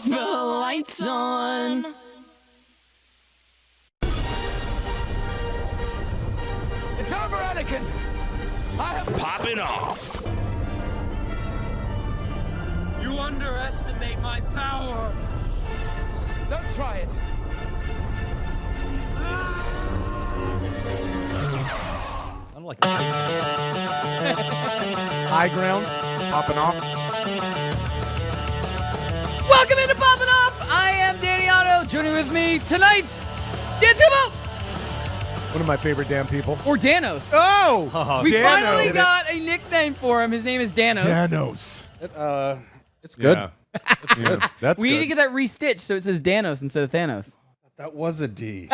lights on. It's over, Anakin! I have Poppin' Off. You underestimate my power. Don't try it. I don't like high ground, popping off. Welcome into Poppin' Off. I am Danny Otto. Joining with me tonight, Dan Timo. One of my favorite damn people. Or Danos. Oh, We Danos. finally got a nickname for him. His name is Danos. Danos. It's good. Yeah. That's good. That's We good. need to get that restitched so it says Danos instead of Thanos. That was a D.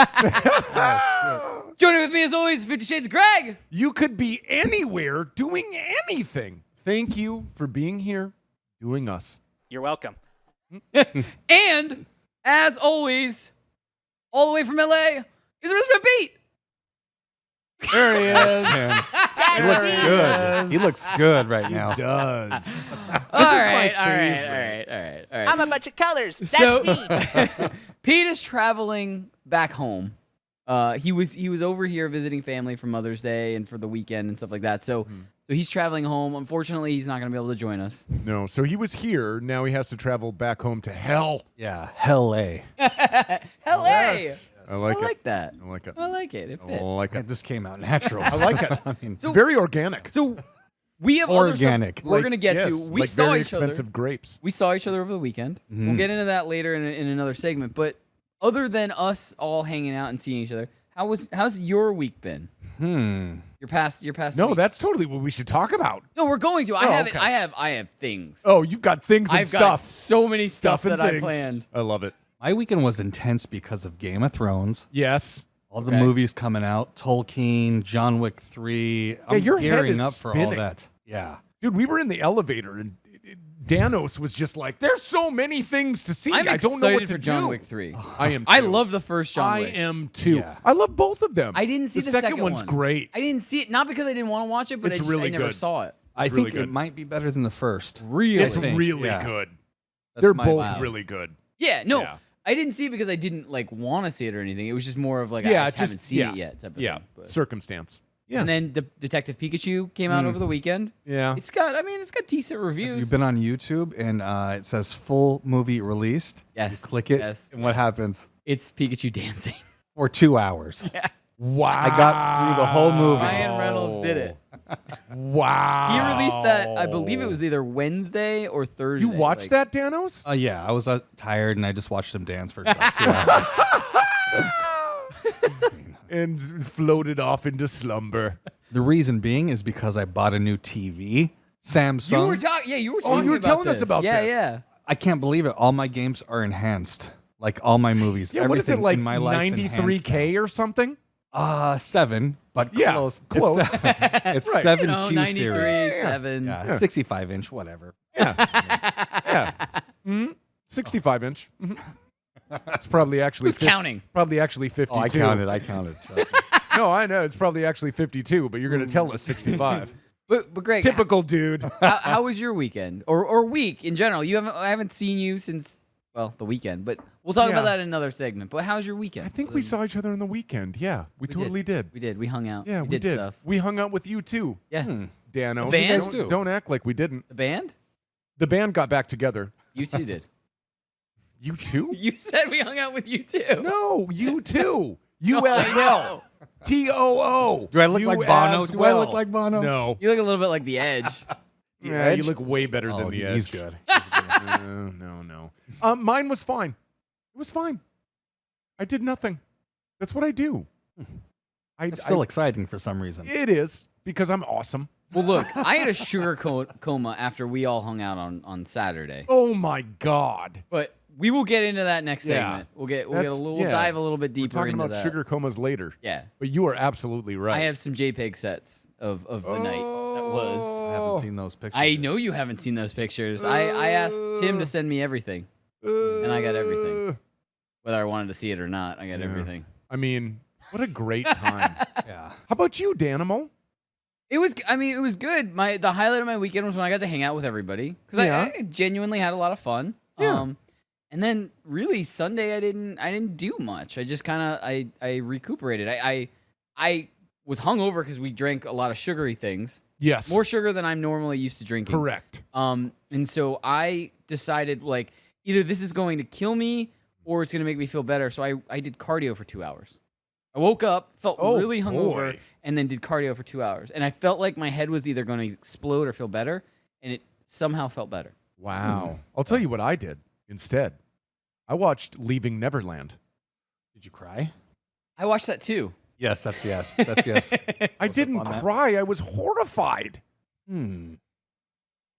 Joining with me as always, 50 Shades Greg. You could be anywhere doing anything. Thank you for being here, doing us. You're welcome. And, as always, all the way from LA, is Mr. Pete. There he is. Man. He looks good. He looks good right now. He does. This All is right. my favorite. I'm a bunch of colors. That's So- me. Pete is traveling back home. He was over here visiting family for Mother's Day and for the weekend and stuff like that. So he's traveling home. Unfortunately, he's not going to be able to join us. No, so he was here. Now he has to travel back home to hell. Yeah, hell A. LA. Yes. I like it. that. I like it. I like it. It I fits. like It it. just came out natural. I like it. I mean, It's very organic. So We have other stuff Organic. we're gonna get yes, to. We like saw very each other. expensive grapes. We saw each other over the weekend. We'll get into that later in another segment. But other than us all hanging out and seeing each other, how's your week been? Your past No, week? that's totally what we should talk about. No, we're going to. I Oh, have okay. I have things. Oh, you've got things and I've got stuff. so many stuff and that I things. planned. I love it. My weekend was intense because of Game of Thrones. Yes. All the Okay. movies coming out, Tolkien, John Wick 3. I'm your head gearing is up for all spinning. that. Yeah. Dude, we were in the elevator and Danos was just like, there's so many things to see. I'm I don't know excited what to for John do. Wick 3. I am too. I love the first John Wick. I am too. Yeah. I love both of them. I didn't see the second one's one. great. I didn't see it, not because I didn't want to watch it, but It's I really never good. saw it. I really think good. it might be better than the first. Really? It's think, really yeah. good. That's They're my both vibe. really good. Yeah, no. Yeah. I didn't see it because I didn't like want to see it or anything. It was just more of like Yeah, I just haven't seen it yet type of Yeah. thing. But- Circumstance. Yeah. And then Detective Pikachu came out over the weekend. Yeah. It's got decent reviews. You've been on YouTube and it says full movie released. Yes, You click it, yes. and what happens? It's Pikachu dancing. For 2 hours. Wow. I got through the whole movie. Ryan Reynolds did it. Wow. He released that. I believe it was either Wednesday or Thursday. You watched that, Danos? Yeah, I was tired and I just watched him dance for about 2 hours. And floated off into slumber. The reason being is because I bought a new TV, Samsung. You were talking. Yeah, you were talking. you were about telling us this. about yeah, this. Yeah, I can't believe it. All my games are enhanced. Like all my movies. Yeah, what is everything it, like in my life's enhanced 93K or something? now. 7, but Yeah, close. close. It's, it's Right. 7 You know, Q 93, series. 7. Yeah, 65-inch, whatever. Yeah. 65-inch. It's probably actually Who's counting? Probably actually 52. Oh, I counted. Trust me. No, I know. It's probably actually 52, but you're going to tell us 65. But Greg, Typical dude. how was your weekend or week in general? I haven't seen you since the weekend, but we'll talk Yeah. about that in another segment. But how's your weekend? I think we saw each other on the weekend. Yeah, we totally did. We did. We hung out. Yeah, we did did. stuff. We hung out with you too, Yeah. Dano. The band? You guys do. Don't act like we didn't. The band? The band got back together. You two did. You too? You said we hung out with you too. No, you too. You No, as I well. know. TOO. Do I look You like Bono? as Do I look well. like Bono? No. You look a little bit like The Edge. Yeah, you Edge? look way better Oh, than the Edge. he's good. No. Mine was fine. It was fine. I did nothing. That's what I do. It's still exciting for some reason. It is because I'm awesome. Well, look, I had a sugar coma after we all hung out on Saturday. Oh my God. But we will get into that next Yeah. segment. We'll That's- yeah. dive a little bit We're deeper talking into about that. sugar comas later. Yeah. But you are absolutely right. I have some JPEG sets of the night that was. I haven't seen those pictures. I know you haven't seen those pictures. I asked Tim to send me everything, and I got everything. Whether I wanted to see it or not, I got everything. I mean, what a great time. Yeah. How about you, Danimal? It was good. The highlight of my weekend was when I got to hang out with everybody because Yeah. I genuinely had a lot of fun. Yeah. And then really Sunday I didn't do much. I just kind of I recuperated. I was hungover because we drank a lot of sugary things, Yes. more sugar than I'm normally used to drinking. Correct. And so I decided like either this is going to kill me or it's going to make me feel better. So I did cardio for 2 hours. I woke up, felt Oh, really hungover, boy. and then did cardio for 2 hours. And I felt like my head was either going to explode or feel better, and it somehow felt better. Wow. I'll tell you what I did instead. I watched Leaving Neverland. Did you cry? I watched that too. Yes, that's yes. That's yes. I Was didn't up on that? cry. I was horrified. Hmm.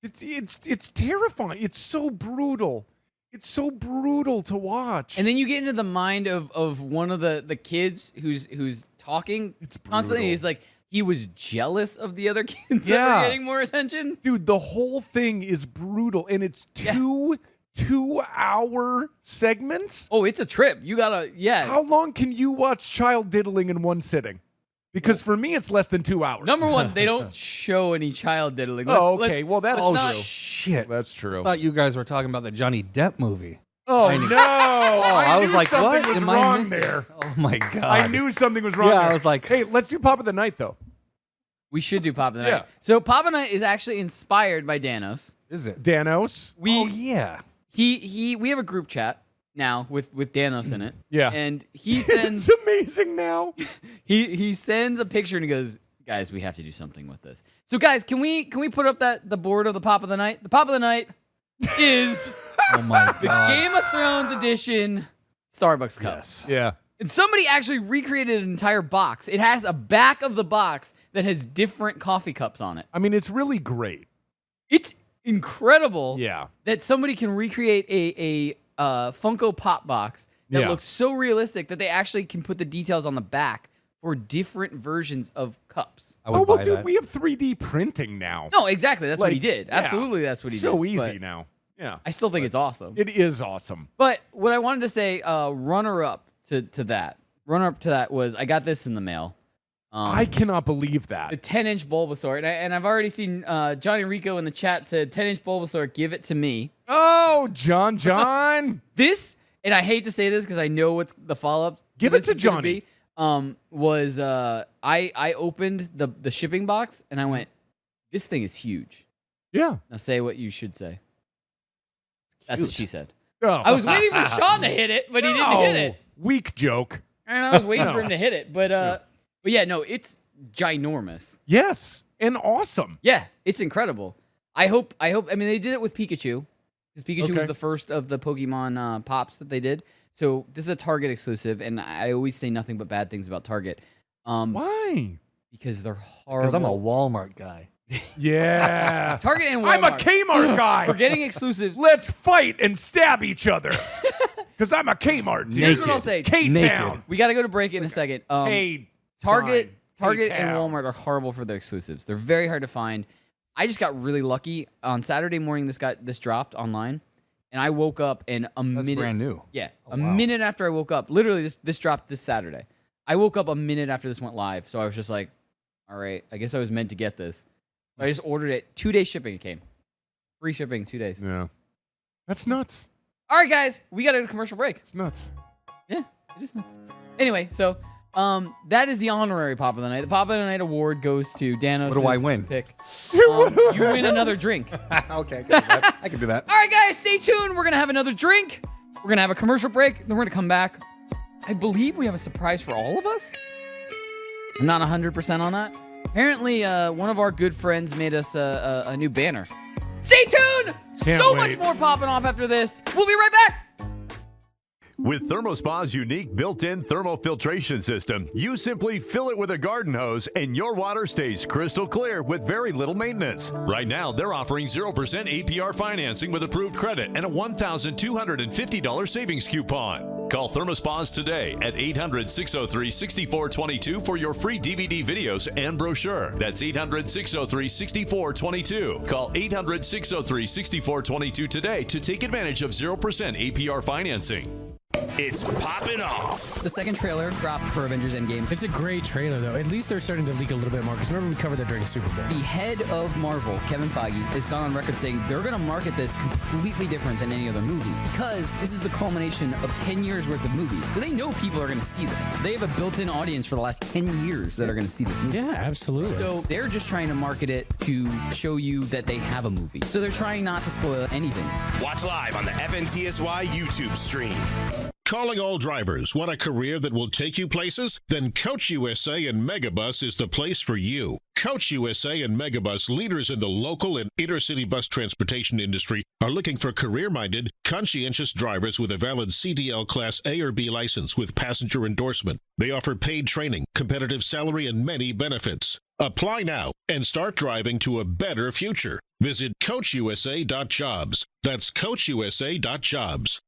It's terrifying. It's so brutal. It's so brutal to watch. And then you get into the mind of one of the kids who's talking It's constantly. brutal. He's like he was jealous of the other kids that Yeah. were getting more attention. dude, the whole thing is brutal, and it's two 2-hour segments. Oh, it's a trip. You gotta How long can you watch child diddling in one sitting? Because for me, it's less than 2 hours. Number one, they don't show any child diddling. Oh, okay. Well, that's Oh, true. shit. That's true. I thought you guys were talking about the Johnny Depp movie. Oh no! I was knew like, something what? was Am I wrong missing? there. Oh my god. I knew something was wrong. Yeah, there. I was like- hey, let's do Pop of the Night though. We should do Pop of the Night. Yeah. So Pop of the Night is actually inspired by Danos. Is it? Danos. Oh yeah. We have a group chat now with Danos in it. Yeah. And he sends It's amazing now. he sends a picture and he goes, guys, we have to do something with this. So, guys, can we put up the board of the pop of the night? The pop of the night is Oh my the god. Game of Thrones edition Starbucks cup. Yes. Yeah. And somebody actually recreated an entire box. It has a back of the box that has different coffee cups on it. I mean, it's really great. It's incredible Yeah. that somebody can recreate a Funko Pop box that Yeah. looks so realistic that they actually can put the details on the back for different versions of cups. I would Oh, well, buy dude, that. we have 3D printing now. No, exactly. That's what he Like, did. yeah. Absolutely, that's what he did. So easy But now. Yeah. I still think it's awesome. It is awesome. But what I wanted to say, runner up to that was I got this in the mail. I cannot believe The that. 10-inch Bulbasaur, and I've already seen Johnny Rico in the chat said 10-inch Bulbasaur, give it to me. Oh, John. This, and I hate to say this because I know what's the follow-up. Give it this to is gonna Johnny. Be, was I opened the shipping box and I went, this thing is huge. Yeah. Now say what you should say. That's what Cute. she said. Oh. I was waiting for Sean to hit it, but he didn't hit it. Weak joke. And I was waiting for him to hit it, but yeah, no, it's ginormous. Yes. And awesome. Yeah, it's incredible. I hope. I mean, they did it with Pikachu because Pikachu Okay. was the first of the Pokemon pops that they did. So this is a Target exclusive, and I always say nothing but bad things about Target. Why? Because they're horrible. Because I'm a Walmart guy. Yeah. Target and Walmart. I'm a Kmart guy. We're getting exclusives. Let's fight and stab each other. Because I'm a Kmart dude. Here's what I'll say. K-Town. Naked. We got to go to break in a second. K Target sign. and K-Town. Walmart are horrible for their exclusives. They're very hard to find. I just got really lucky. On Saturday morning, this dropped online, and I woke up and That's minute brand new. Yeah, Oh, a wow. minute after I woke up. Literally, this dropped this Saturday. I woke up a minute after this went live, so I was just like, all right, I guess I was meant to get this. So I just ordered it. 2-day shipping it came. Free shipping, 2 days. Yeah. That's nuts. All right, guys, we got a commercial break. It's nuts. Yeah, it is nuts. Anyway, so that is the honorary Pop of the Night. The Pop of the Night award goes to Danos. What do I win? Pick. You win another drink. Okay, I can do that. I can do that. All right, guys, stay tuned. We're going to have another drink. We're going to have a commercial break. Then we're going to come back. I believe we have a surprise for all of us. I'm not 100% on that. Apparently, one of our good friends made us a new banner. Stay tuned. Can't So wait. much more popping off after this. We'll be right back. With ThermoSpa's unique built-in thermal filtration system, you simply fill it with a garden hose and your water stays crystal clear with very little maintenance. Right now, they're offering 0% APR financing with approved credit and a $1,250 savings coupon. Call ThermoSpas today at 800-603-6422 for your free DVD videos and brochure. That's 800-603-6422. Call 800-603-6422 today to take advantage of 0% APR financing. It's Poppin Off. The second trailer dropped for Avengers Endgame. It's a great trailer, though. At least they're starting to leak a little bit more. Because remember, we covered that during Super Bowl. The head of Marvel, Kevin Feige, has gone on record saying they're going to market this completely different than any other movie because this is the culmination of 10 years worth of movies. So they know people are going to see this. They have a built-in audience for the last 10 years that are going to see this movie. Yeah, absolutely. So they're just trying to market it to show you that they have a movie. So they're trying not to spoil anything. Watch live on the FNTSY YouTube stream. Calling all drivers. Want a career that will take you places? Then Coach USA and Megabus is the place for you. Coach USA and Megabus, leaders in the local and intercity bus transportation industry, are looking for career-minded, conscientious drivers with a valid CDL Class A or B license with passenger endorsement. They offer paid training, competitive salary, and many benefits. Apply now and start driving to a better future. Visit CoachUSA.jobs. That's CoachUSA.jobs.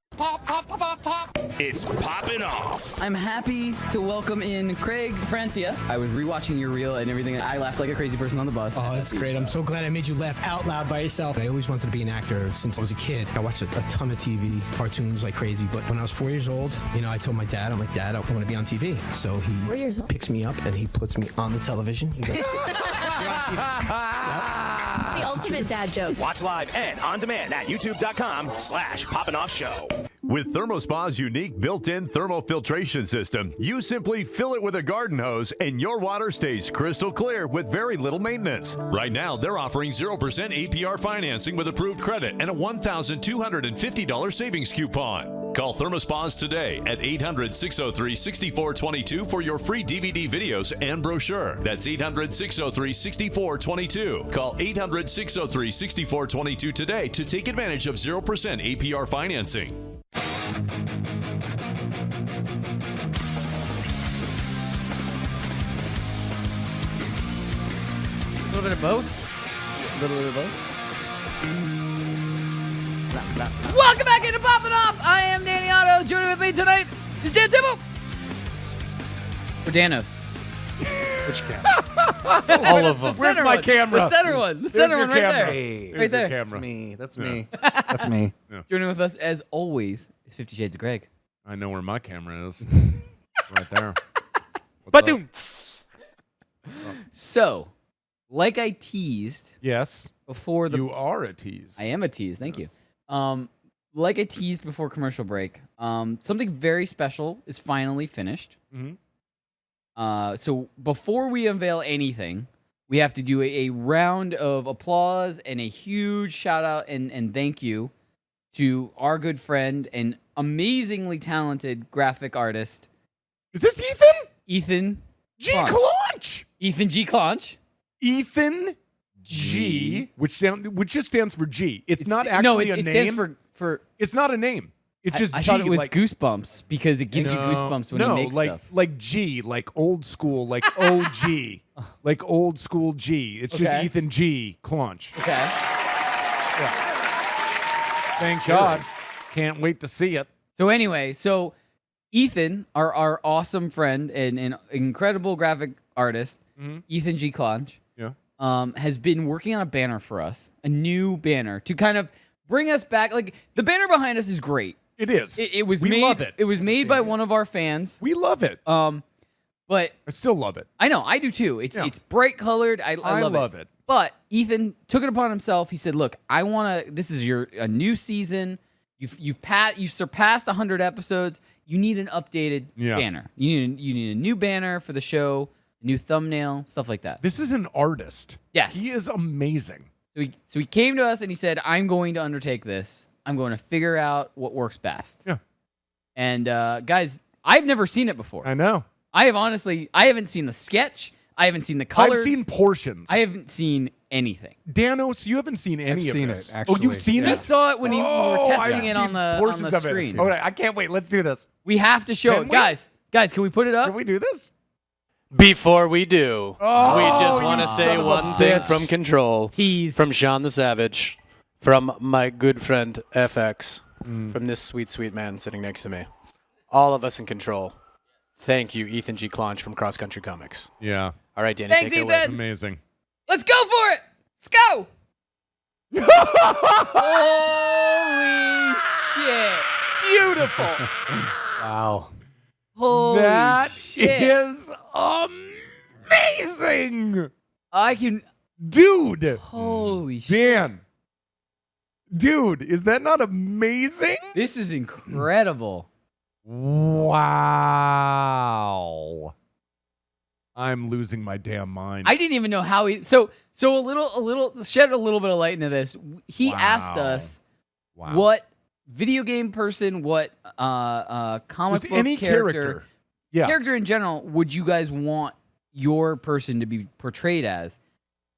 It's Poppin Off. I'm happy to welcome in Craig Francia. I was rewatching your reel and everything. I laughed like a crazy person on the bus. Oh, that's great. I'm so glad I made you laugh out loud by yourself. I always wanted to be an actor since I was a kid. I watched a ton of TV, cartoons like crazy. But when I was 4 years old, I told my dad, I'm like, Dad, I want to be on TV. So he picks me up and he puts me on the television. He goes, The ultimate dad joke. Watch live and on demand at youtube.com/poppinoffshow. With ThermoSpa's unique built-in thermal filtration system, you simply fill it with a garden hose and your water stays crystal clear with very little maintenance. Right now, they're offering 0% APR financing with approved credit and a $1,250 savings coupon. Call ThermoSpas today at 800-603-6422 for your free DVD videos and brochure. That's 800-603-6422. Call 800-603-6422 today to take advantage of 0% APR financing. A little bit of both. A little bit of both. Welcome back into Poppin Off. I am Danny Otto. Joining with me tonight is Dan Tibble. Or Danos. Which camera? All of them. Where's my camera? The center one. The center one right camera. there. Hey, Right there. That's me. That's me. That's me. Joining with us, as always, is 50 Shades of Greg. I know where my camera is. Right there. Badoom. So, like I teased Yes. before the... You are a tease. I am a tease. Thank you. Like I teased before commercial break, something very special is finally finished. So before we unveil anything, we have to do a round of applause and a huge shout out and thank you to our good friend and amazingly talented graphic artist. Is this Ethan? Ethan G. Claunch. Claunch. Ethan G. Claunch. Ethan G. Which just stands for G. It's not actually a name. It stands for. It's not a name. It's just I G. thought it was like, Goosebumps because it gives you goosebumps when he makes stuff. like G, like old school, like OG, like old school G. It's just Okay. Ethan G. Claunch. Okay. Thank God. Can't wait to see it. So anyway, Ethan, our awesome friend and an incredible graphic artist, Ethan G. Claunch, has been working on a banner for us, a new banner to kind of bring us back. Like the banner behind us is great. It is. It was we made. love it. It was made by one of our fans. We love it. But I still love it. I know I do too. It's bright colored. I love it. But Ethan took it upon himself. He said, "Look, I want to. This is a new season. You've surpassed 100 episodes. You need an updated banner. You need a new banner for the show, a new thumbnail, stuff like that." This is an artist. Yes. He is amazing. So he came to us and he said, "I'm going to undertake this. I'm going to figure out what works best." Yeah. And guys, I've never seen it before. I know. I haven't seen the sketch. I haven't seen the colors. I've seen portions. I haven't seen anything. Danos, you haven't seen any I've of seen this. it, actually. Oh, you've seen We it? saw it when we were testing I've it on seen the portions of screen. it. Okay, I can't wait. Let's do this. We have to show Can it. we? Guys, can we put it up? Can we do this? Before we do, we just want you to say son of a one thing bitch. from Control. Tease. From Sean the Savage, from my good friend FX, from this sweet, sweet man sitting next to me. All of us in Control. Thank you, Ethan G. Claunch from Cross Country Comics. Yeah. All right, Danny, Thanks, take it away. Ethan. Amazing. Let's go for it. Let's go. Holy shit. Beautiful. Wow. Holy That shit. is amazing. I can. Dude. Holy shit. Dan. Dude, is that not amazing? This is incredible. Wow. I'm losing my damn mind. I didn't even know how he. So a little shed a little bit of light into this. He asked us what video game person, what comic Just book any character. Yeah. character in general would you guys want your person to be portrayed as?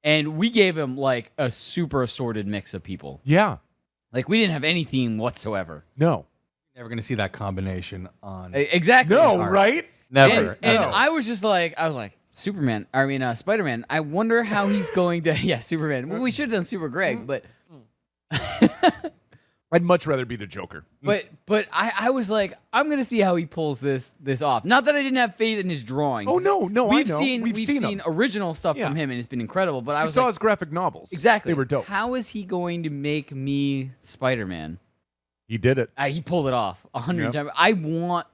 And we gave him like a super assorted mix of people. Yeah. Like we didn't have any theme whatsoever. No. Never going to see that combination on. Exactly. No, right? Never. And No. I was like, Superman. I mean, Spider-Man. I wonder how he's going to. Yeah, Superman. Well, we should have done Super Greg, but. I'd much rather be the Joker. But I was like, I'm gonna see how he pulls this off. Not that I didn't have faith in his drawings. Oh no, we've I know. seen We've seen them. original stuff from him, and it's been incredible. But I We was saw like, his graphic novels. exactly, They were dope. How is he going to make me Spider-Man? He did it. He pulled it off 100 Yep. times. I want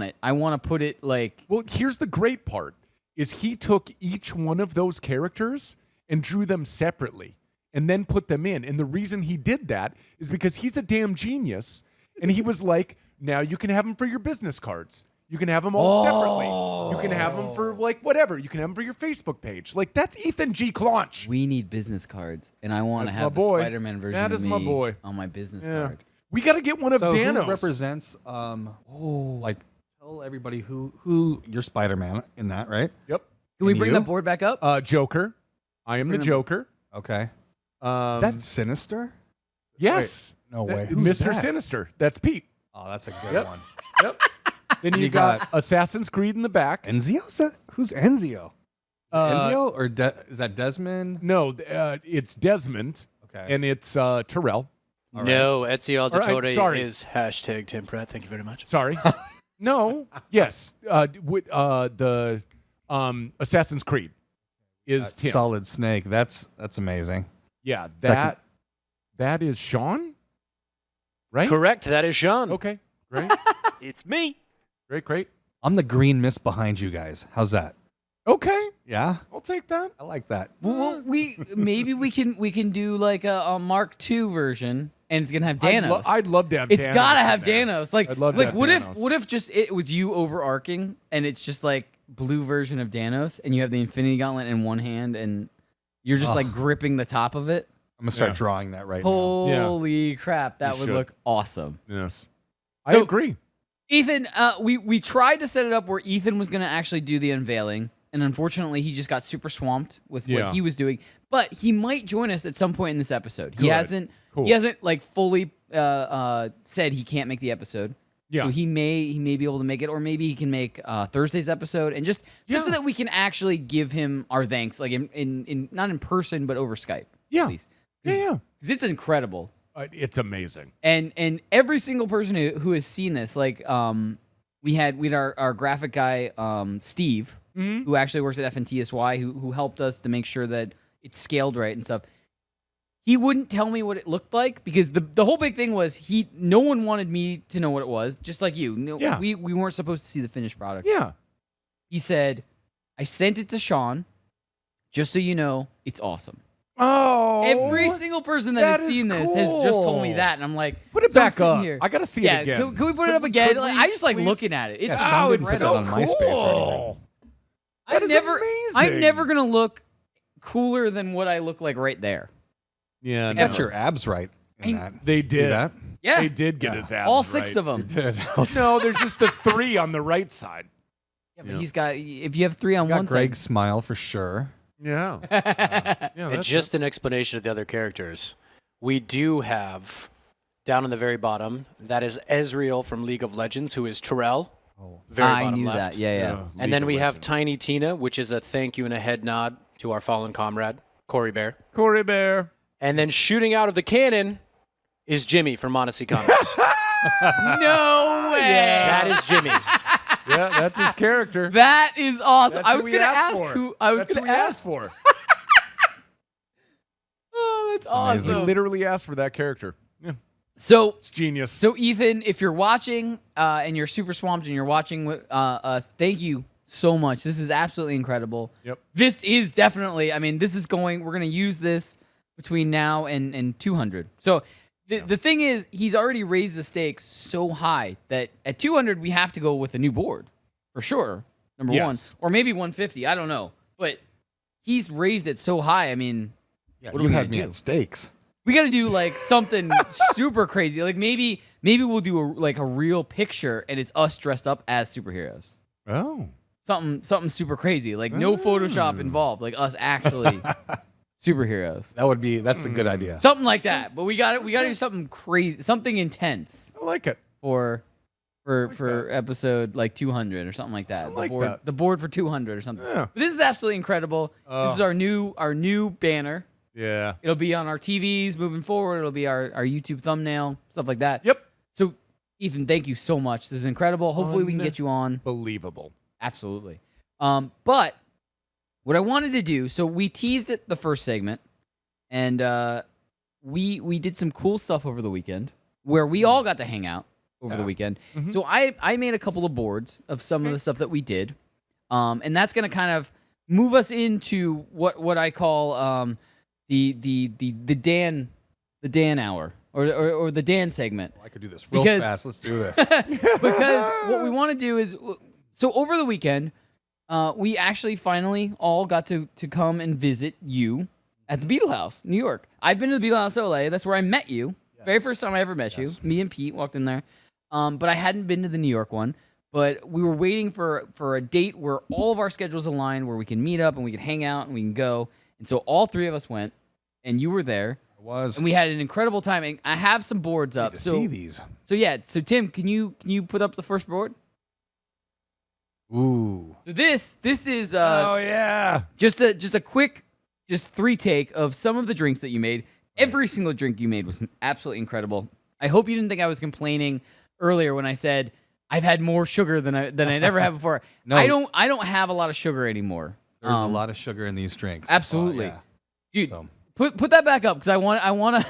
it. I want to put it like. Well, here's the great part: is he took each one of those characters and drew them separately, and then put them in. And the reason he did that is because he's a damn genius, and he was like, "Now you can have them for your business cards. You can have them all separately. You can have them for like whatever. You can have them for your Facebook page. Like that's Ethan G. Claunch. We need business cards, and I want to That's my have the boy. Spider-Man version That of is me my boy. on my business Yeah. card. We got to get one of So Danos. who represents? Like tell everybody who you're Spider-Man in that, right? Yep. Can we And bring you? the board back up? Joker. I am the Joker. Okay. Is that Sinister? Yes. No way. Mr. that? Sinister. That's Pete. Oh, that's a good Yep. one. Yep. Then you You got got- Assassin's Creed in the back. Enzio? Who's Enzio? Enzio or is that Desmond? No, it's Desmond. Okay. And it's Terrell. No, Ezio All right, Auditore sorry. is hashtag Tim Pratt. Thank you very much. Sorry. No. Yes. The Assassin's Creed is Tim. Solid Snake. That's amazing. Yeah. Second. That is Sean. Right. Correct. That is Sean. Okay. Great. It's me. Great. I'm the green mist behind you guys. How's that? Okay. Yeah, I'll take that. I like that. Well, we can do like a Mark II version, and it's gonna have Danos. I'd love to have. It's Danos gotta in have there. Danos. Like, I'd love to like have what Danos. if just it was you overarching, and it's just like blue version of Danos, and you have the Infinity Gauntlet in one hand, and you're just like gripping the top of it. I'm gonna start Yeah. drawing that right now. Holy crap, that You would should. look awesome. Yes. I So- agree. Ethan, we tried to set it up where Ethan was going to actually do the unveiling, and unfortunately, he just got super swamped with Yeah. what he was doing. But he might join us at some point in this episode. He Good. hasn't. Cool. He hasn't like fully said he can't make the episode. Yeah. So he may be able to make it, or maybe he can make Thursday's episode, and just so that we can actually give him our thanks, like in not in person but over Skype. Yeah. Please. Yeah. Because it's incredible. It's amazing. And every single person who has seen this, like we had our graphic guy Steve, who actually works at FNTSY, who helped us to make sure that it's scaled right and stuff. He wouldn't tell me what it looked like because the whole big thing was no one wanted me to know what it was, just like you. No, Yeah. we weren't supposed to see the finished product. Yeah. He said, I sent it to Sean, just so you know, it's awesome. Oh. Every single person that that has is seen this has just told me cool. that, and I'm like, Put it so I'm back sitting up. here. I gotta see Yeah, it again. can we put it up again? Could Like, we, I just like please? looking at it. It's Yeah, so Sean didn't incredible. put that on MySpace or anything. That is amazing. I'm never gonna look cooler than what I look like right there. Yeah. You no. got your abs right in I- that. They See did. that? Yeah, They did get his abs all six right. of them. Did. No, there's just the 3 on the right side. Yeah, but he's got. If you have 3 on Got one Greg's smile for sure. Yeah. side, Yeah. And just an explanation of the other characters. We do have, down on the very bottom, that is Ezreal from League of Legends, who is Terrell. Very I bottom knew left. that. Yeah. And then we have Tiny Tina, which is a thank you and a head nod to our fallen comrade, Corey Bear. Corey Bear. And then shooting out of the cannon is Jimmy from Odyssey Comics. No way. That is Jimmy's. Yeah, that's his character. That is awesome. That's I who was we gonna asked ask for. who. I was That's gonna who we ask asked for. Oh, that's We awesome. literally asked for that character. Yeah. So It's genius. So, Ethan, if you're watching and you're super swamped and you're watching us, thank you so much. This is absolutely incredible. Yep. This is definitely, I mean, we're going to use this between now and 200. So, the thing is, he's already raised the stakes so high that at 200, we have to go with a new board for sure. Number Yes. one. Or maybe 150. I don't know. But he's raised it so high. I mean, Yeah, what are you we had gonna me do? at stakes. We got to do like something super crazy. Like maybe we'll do a real picture and it's us dressed up as superheroes. Oh. Something super crazy. Like no Photoshop involved. Like us actually superheroes. That's a good idea. Something like that. But we got to do something crazy, something intense I like it. for episode like 200 or something like that. like board, that. The board for 200 or something. Yeah. But this is absolutely incredible. This is our new banner. Yeah. It'll be on our TVs moving forward. It'll be our YouTube thumbnal, stuff like that. Yep. So, Ethan, thank you so much. This is incredible. Hopefully, we can get you on. Believable. Absolutely. But what I wanted to do, so we teased it the first segment, and we did some cool stuff over the weekend where we all got to hang out over the weekend. So I made a couple of boards of some of the stuff that we did, and that's going to kind of move us into what I call the Dan hour or the Dan segment. I could do this real Because- fast. Let's do this. Because what we want to do is, so over the weekend, we actually finally all got to come and visit you at the Beetlehouse, New York. I've been to the Beetlehouse LA. That's where I met you. Very first time I ever met you. Me and Pete walked in there. But I hadn't been to the New York one. But we were waiting for a date where all of our schedules align, where we can meet up and we can hang out and we can go. And so all three of us went, and you were there. I was. And we had an incredible time. And I have some boards up. To see these. So yeah. So Tim, can you put up the first board? Ooh. So this is yeah. just a quick 3-take of some of the drinks that you made. Every single drink you made was absolutely incredible. I hope you didn't think I was complaining earlier when I said I've had more sugar than I never had before. No. I don't have a lot of sugar anymore. There's a lot of sugar in these drinks. Absolutely. Yeah. Dude, So, put that back up because I want to.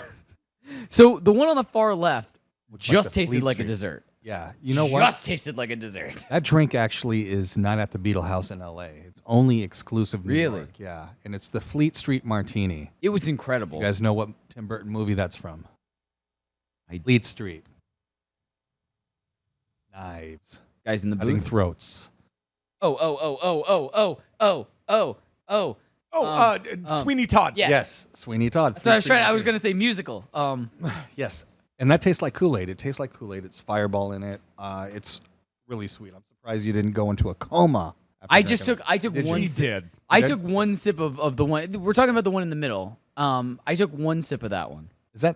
So the one on the far left looks like just the tasted Fleet like Street. a dessert. Yeah. You know what? Just tasted like a dessert. That drink actually is not at the Beetlehouse in LA. It's only exclusive New Really? York. Yeah. And it's the Fleet Street Martini. It was incredible. You guys know what Tim Burton movie that's from? I- Fleet Street. Knives. Guys in the Cutting booth. throats. Sweeney Todd. Yes. Yes. Sweeney Todd. So I Fleet was Street going to say musical. Yes. And that tastes like Kool-Aid. It tastes like Kool-Aid. It's Fireball in it. It's really sweet. I'm surprised you didn't go into a coma. I took one. He did. I took one sip of the one. We're talking about the one in the middle. I took one sip of that one.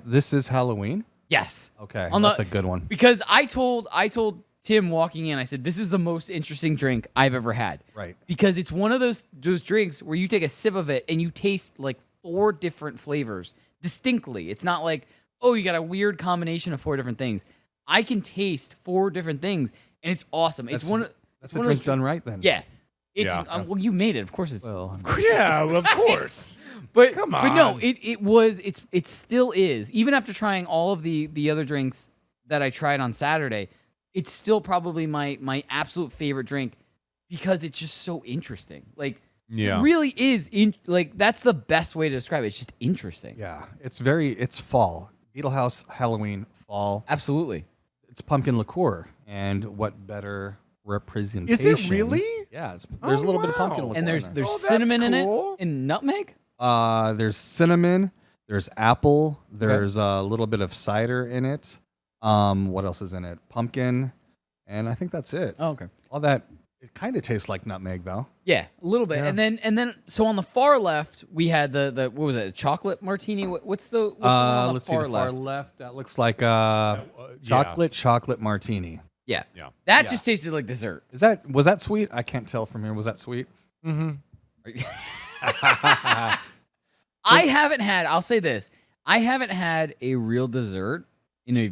This is Halloween? Yes. Okay. On That's the- a good one. Because I told Tim walking in, I said, this is the most interesting drink I've ever had. Right. Because it's one of those drinks where you take a sip of it and you taste like 4 different flavors distinctly. It's not like, oh, you got a weird combination of 4 different things. I can taste 4 different things, and it's awesome. That's it's one. That's It's a one of drink those- done right then. Yeah. It's Yeah. well, you made it. Of course it's. Well, Yeah, of course. But Come But no, on. it still is. Even after trying all of the other drinks that I tried on Saturday, it's still probably my absolute favorite drink because it's just so interesting. Like Yeah. it really is like that's the best way to describe it. It's just interesting. yeah. It's fall. Beetlehouse, Halloween, fall. Absolutely. It's pumpkin liqueur. And what better representation? Is it really? Yeah. There's a little bit of pumpkin wow. liqueur And there's in there. Oh, that's cinnamon in cool. it and nutmeg. There's cinnamon, there's apple, there's a little bit of cider in it. What else is in it? Pumpkin, and I think that's it. Oh, okay. All that, it kind of tastes like nutmeg though. Yeah, a little bit. Yeah. And then so on the far left we had the what was it? Chocolate martini. What's the one on the Let's see, far the left? far left. That looks like yeah. chocolate martini. Yeah. Yeah. That Yeah. just tasted like dessert. Was that sweet? I can't tell from here. Was that sweet? Mm-hmm. I'll say this. I haven't had a real dessert in a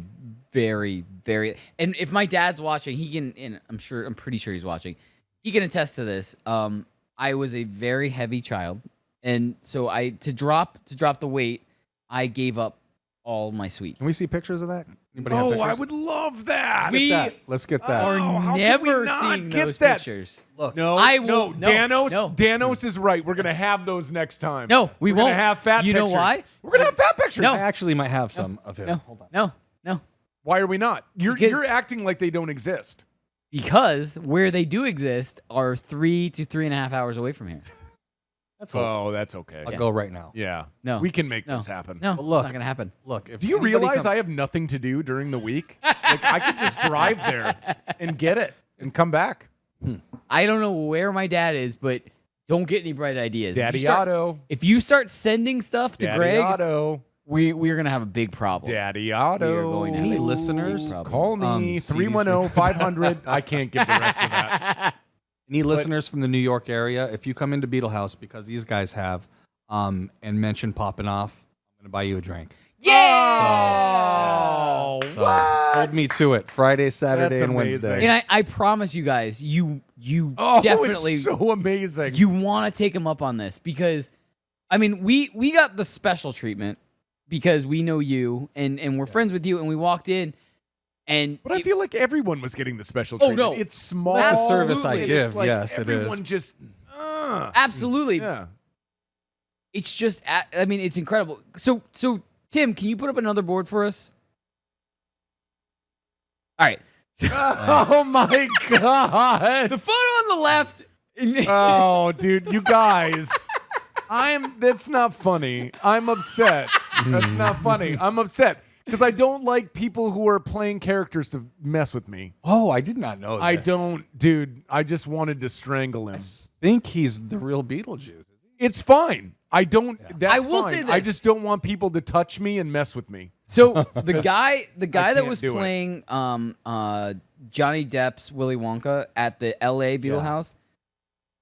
very, very, and if my dad's watching, he can, and I'm pretty sure he's watching, he can attest to this. I was a very heavy child. And so to drop the weight, I gave up all my sweets. Can we see pictures of that? Anybody have Oh, pictures? I would love that. Let's get that. Are how can we never not seeing get those that? pictures. Look, No, I will- no, Danos, no. Danos is right. We're gonna have those next time. No, we We're gonna won't. have fat You know pictures. why? We're gonna have fat pictures. No. I actually might have some of him. No, Hold on. no. Why are we not? Because- You're acting like they don't exist. Because where they do exist are 3 to 3.5 hours away from here. That's all. Oh, that's okay. I'll go right now. Yeah. No. We can make No. this happen. No, But look. it's not gonna happen. Look, if Do you anybody realize comes- I have nothing to do during the week? Like I could just drive there and get it and come back. I don't know where my dad is, but don't get any bright ideas. Daddy Otto. If you start sending stuff to Daddy Greg, Otto. we're gonna have a big problem. Daddy We are Otto. going to have Any a big listeners? problem. Call me CDs 310-500. I can't give the rest of that. Any listeners from the New York area, if you come into Beetlehouse, because these guys have, and mention Poppin Off, I'm going to buy you a drink. Oh, So hold me to it. Friday, Saturday, That's and amazing. Wednesday. And I promise you guys, you Oh, definitely it's so amazing. you want to take him up on this because, I mean, we got the special treatment because we know you and we're friends with you, and we walked in. But I feel like everyone was getting the special Oh, treatment. no. It's small. That's a service I and give. it's like Yes, it is. everyone just. absolutely. Yeah. It's just, I mean, it's incredible. So Tim, can you put up another board for us? All right. Oh my god. The photo on the left. Oh, dude, you guys. That's not funny. I'm upset. That's not funny. I'm upset. because I don't like people who are playing characters to mess with me. Oh, I did not know this. I don't, dude. I just wanted to strangle him. think he's the real Beetlejuice. It's fine. I don't. Yeah. That's I will fine. say this. I just don't want people to touch me and mess with me. So the guy that can't was do it. playing Johnny Depp's Willy Wonka at the L.A. Beetlehouse,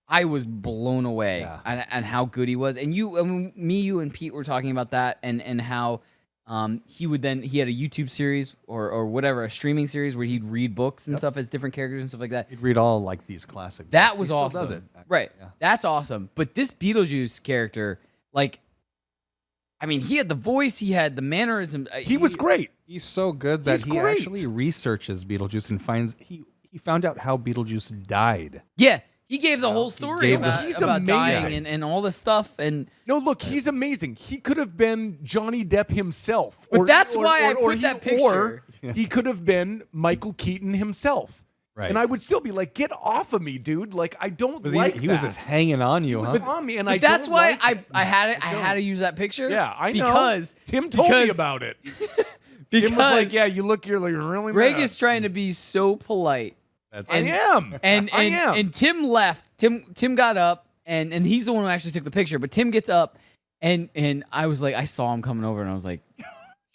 I was blown away and how good he was. And you, and Pete were talking about that and how he had a YouTube series or whatever, a streaming series where he'd read books and stuff as different characters and stuff like that. He'd read all like these classic. That books. was He still awesome. Does it Right. Yeah. That's awesome. But this Beetlejuice character, like, I mean, he had the voice, he had the mannerism. He was great. He's so good that He's he great. actually researches Beetlejuice and finds he found out how Beetlejuice died. Yeah. He gave the whole story gave the- about, He's about dying amazing. and all this stuff. And No, look, he's amazing. He could have been Johnny Depp himself. But that's why I put that picture. Or he could have been Michael Keaton himself. Right. And I would still be like, get off of me, dude. Like, I don't like he was just hanging on you, He was huh? on me, and but I that's don't why like it. I had to use that picture. Yeah, I know. Because Tim told me because- about it. Because Tim was like, yeah, you're really Greg mad. is trying to be so polite. That's I am. And I am. and Tim left. Tim got up and he's the one who actually took the picture. But Tim gets up and I was like, I saw him coming over and I was like,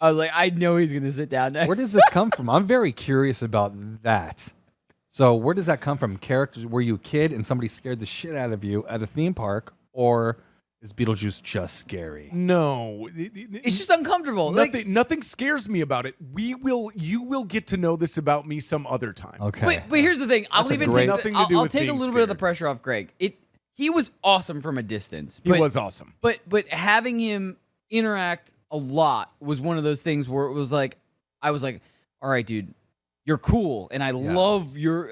I know he's gonna sit down next. Where does this come from? I'm very curious about that. So where does that come from? Characters? Were you a kid and somebody scared the shit out of you at a theme park, or is Beetlejuice just scary? No. It's just uncomfortable. Nothing scares me about it. You will get to know this about me some other time. Okay. But here's the thing. I'll That's a even great- take Nothing to do I'll with take a being little bit of the scared. pressure off Greg. He was awesome from a distance. He was awesome. But having him interact a lot was one of those things where it was like, I was like, all right, dude, you're cool, and I love your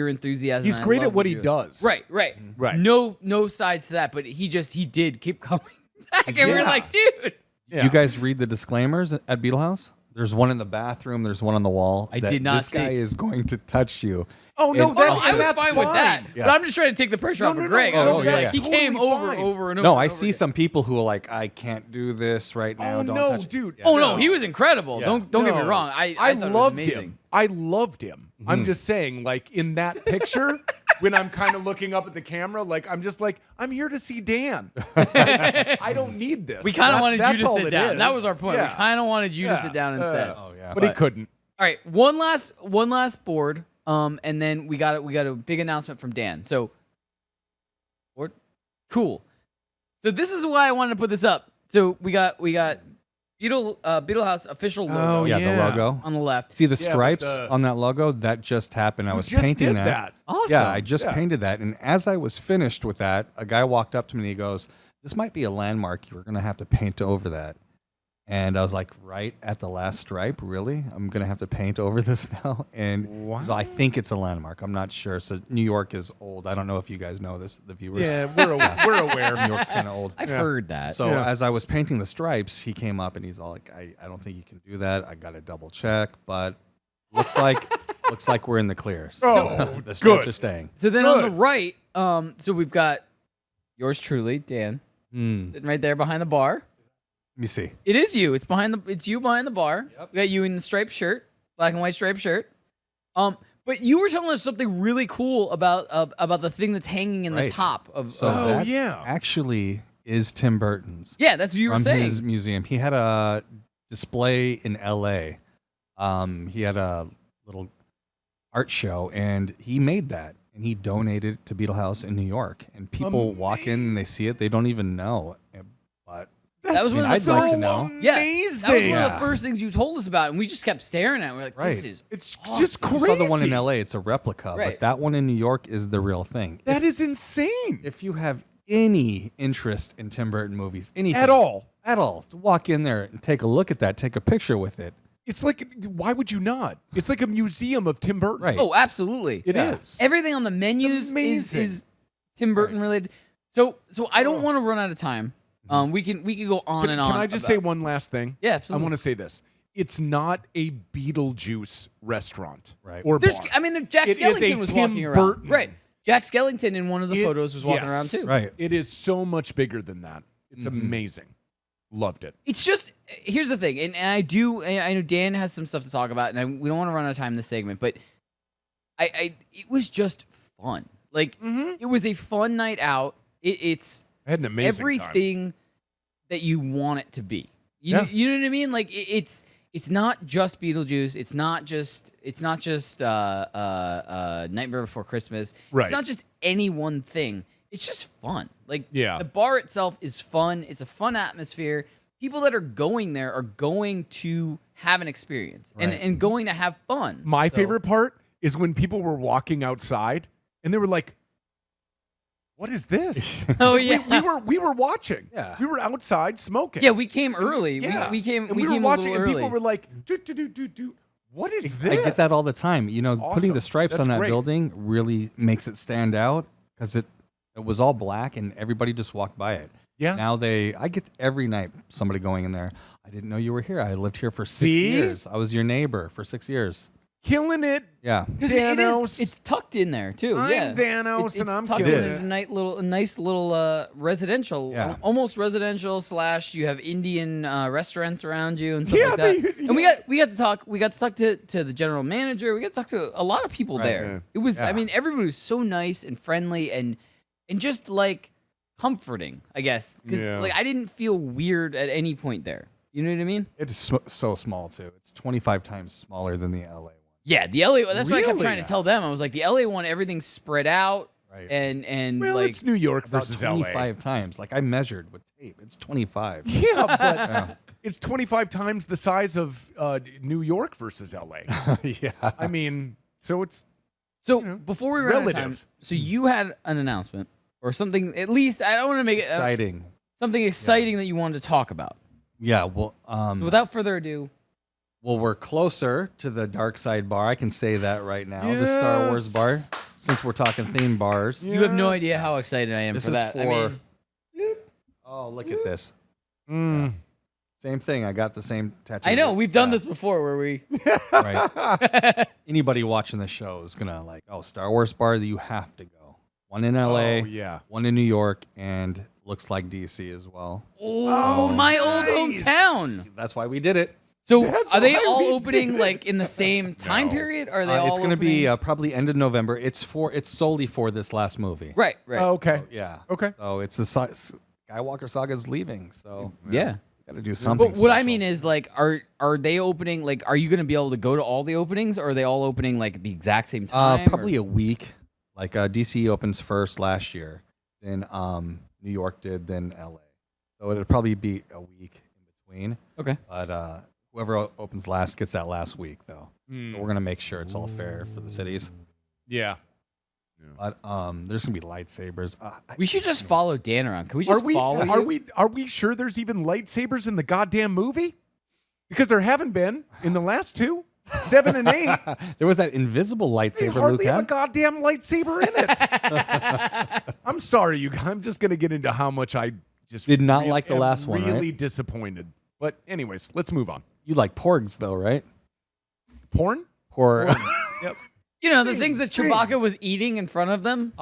enthusiasm. He's and I great love at what he you're- does. Right. Right. No sides to that, but he did keep coming back, and we were Yeah. like, dude. Yeah. You guys read the disclaimers at Beetlehouse? There's one in the bathroom. There's one on the wall. I that did not This guy see. is going to touch you. Oh, no, And- Oh, no, that- I was that's fine with that. Yeah. But I'm just trying to take the pressure off of Greg. I was Oh, just yeah, like, yeah. he came Totally over fine. and over. No, and I over see again. some people who are like, I can't do this right now. Oh, Don't no, touch it. dude. Yeah. Oh no, he was incredible. Yeah. Don't get me No. wrong. I thought it was loved amazing. him. I loved him. I'm just saying, like, in that picture, when I'm kind of looking up at the camera, like, I'm just like, I'm here to see Dan. I don't need this. We kind of wanted you That's to all sit it down. is. That was our point. Yeah. We kind of wanted you to sit down instead. Oh, yeah. But he couldn't. All right, one last board, and then we got a big announcement from Dan. So, board, cool. So this is why I wanted to put this up. So we got Beetlehouse official logo Oh, Yeah, yeah. the logo. on the left. See the Yeah, stripes but the- on that logo? That just happened. I You was just painting did that. Awesome. Yeah, I just Yeah. painted that. And as I was finished with that, a guy walked up to me and he goes, "This might be a landmark. You were going to have to paint over that." And I was like, right at the last stripe? Really? I'm going to have to paint over this now? And so I think it's a landmark. I'm not sure. So New York is old. I don't know if you guys know this, the viewers. Yeah, we're aware. New York's kind of old. I've heard that. So Yeah. as I was painting the stripes, he came up and he's all like, I don't think you can do that. I got to double check, but looks like we're in the clear. So Oh, the stripes good. are staying. So then on the Good. right, so we've got yours truly, Dan, sitting right there behind the bar. Let me see. It is you. It's you behind the bar. We got you in the striped shirt, black and white striped shirt. But you were telling us something really cool about the thing that's hanging in the Right. top of. So Oh, that yeah. actually is Tim Burton's yeah, that's what you were from saying. his museum. He had a display in L.A. He had a little art show, and he made that, and he donated it to Beetlehouse in New York. And people walk in and they see it, they don't even know. But That was I mean, one of I'd the like first. to know. Yeah, Amazing. that was one of Yeah. the first things you told us about, and we just kept staring at it. We're like, this Right. is It's awesome. just you crazy. saw the one in L.A. It's a replica, Right. but that one in New York is the real thing. That is insane. If you have any interest in Tim Burton movies, anything At all. to walk in there and take a look at that, take a picture with it. It's like, why would you not? It's like a museum of Tim Burton. Right. Oh, absolutely. It is. Everything on the menus amazing. is Tim Burton related. So I don't want to run out of time. We can go on Can, and on. can I just say one last thing? Yeah, I absolutely. want to say this. It's not a Beetlejuice restaurant. Right. Or There's, bar. I mean, Jack It is a Skellington was Tim walking around. Burton. Right. Jack Skellington in one of the photos was walking Yes. around too. Right. It is so much bigger than that. It's amazing. Loved it. It's just, here's the thing, and I know Dan has some stuff to talk about, and we don't want to run out of time in this segment, but it was just fun. Like, it was a fun night out. It's I had an amazing everything that you want it to be. You know what I mean? Like, it's not just Beetlejuice. It's not just Nightmare Before Christmas. Right. It's not just any one thing. It's just fun. Like, Yeah. the bar itself is fun. It's a fun atmosphere. People that are going there are going to have an experience and going to have fun. My favorite part is when people were walking outside and they were like, "What is this?" Oh yeah, we were watching. Yeah. We were outside smoking. yeah. We came early. Yeah. We came. And we we were came watching, a and little people early. were like, "Do. What is this?" I get that all the time. You know, It's putting the awesome. stripes That's on that great. building really makes it stand out because it was all black and everybody just walked by it. Yeah. Now I get every night somebody going in there. I didn't know you were here. I lived here for 6 See? years. I was your neighbor for 6 years. Killing it. Yeah. Because Danos. it's tucked in there too. I'm yeah. Danos, It's and I'm tucked in. killing There's it. a nice little residential, Yeah. almost residential / you have Indian restaurants around you and stuff Yeah, like that. they- And we got to talk. We got to talk to the general manager. We got to talk to a lot of people Right. there. Yeah. It was. I Yeah. mean, everybody was so nice and friendly and just like comforting. I guess because Yeah. like I didn't feel weird at any point there. You know what I mean? It's so small too. It's 25 times smaller than the LA one. Yeah, the LA. That's what I kept Really? trying to tell them. I was like, the LA one, everything's spread out, Right. and Well, like it's New York About versus 25 times. Like I measured with tape. It's 25. LA. Yeah, but Yeah. it's 25 times the size of New York versus LA. Yeah. I mean, so it's So know, before we run out of time, relative. so you had an announcement or something. At least I don't want to make it Exciting. something exciting that you wanted to talk about. Yeah. Well, So without further ado, well, we're closer to the dark side bar. I can say that right now. The Star Wars bar. Since we're talking theme bars. you have no idea how excited I am This for is that. I for- mean, Oh, look at this. mm, Same thing. I got the same tattoo. I know we've done this before where we. Right. Anybody watching the show is gonna like, oh, Star Wars bar. You have to go. One in LA. Oh, yeah. One in New York, and looks like DC as well. Oh, my old nice. hometown. That's why we did it. So That's are they why all we opening did like in the same time No. period? Or are they all? It's gonna be opening- probably end of November. It's solely for this last movie. right. Oh, okay. Yeah. Okay. So it's the Skywalker Saga's leaving. So Yeah. got to do something. But what I special. mean is, like, are they opening? Like, are you going to be able to go to all the openings, or are they all opening like the exact same time? probably a week. Like DC opens first last year, then New York did, then LA. So it'll probably be a week in between. Okay. But whoever opens last gets that last week, though. So we're gonna make sure it's all fair for the cities. Yeah. But there's gonna be lightsabers. We should just follow Dan around. Can we just follow you? Are we sure there's even lightsabers in the goddamn movie? Because there haven't been in the last two, 7 and 8. There was that invisible They lightsaber Luke hardly have a had. goddamn lightsaber in it. I'm sorry, you guys. I'm just gonna get into how much I just Did not like the am last one, right? Really disappointed. But anyways, let's move on. You like porgs though, right? Porn? Porg. Yep. You know, the things that Chewbacca was eating in front of them.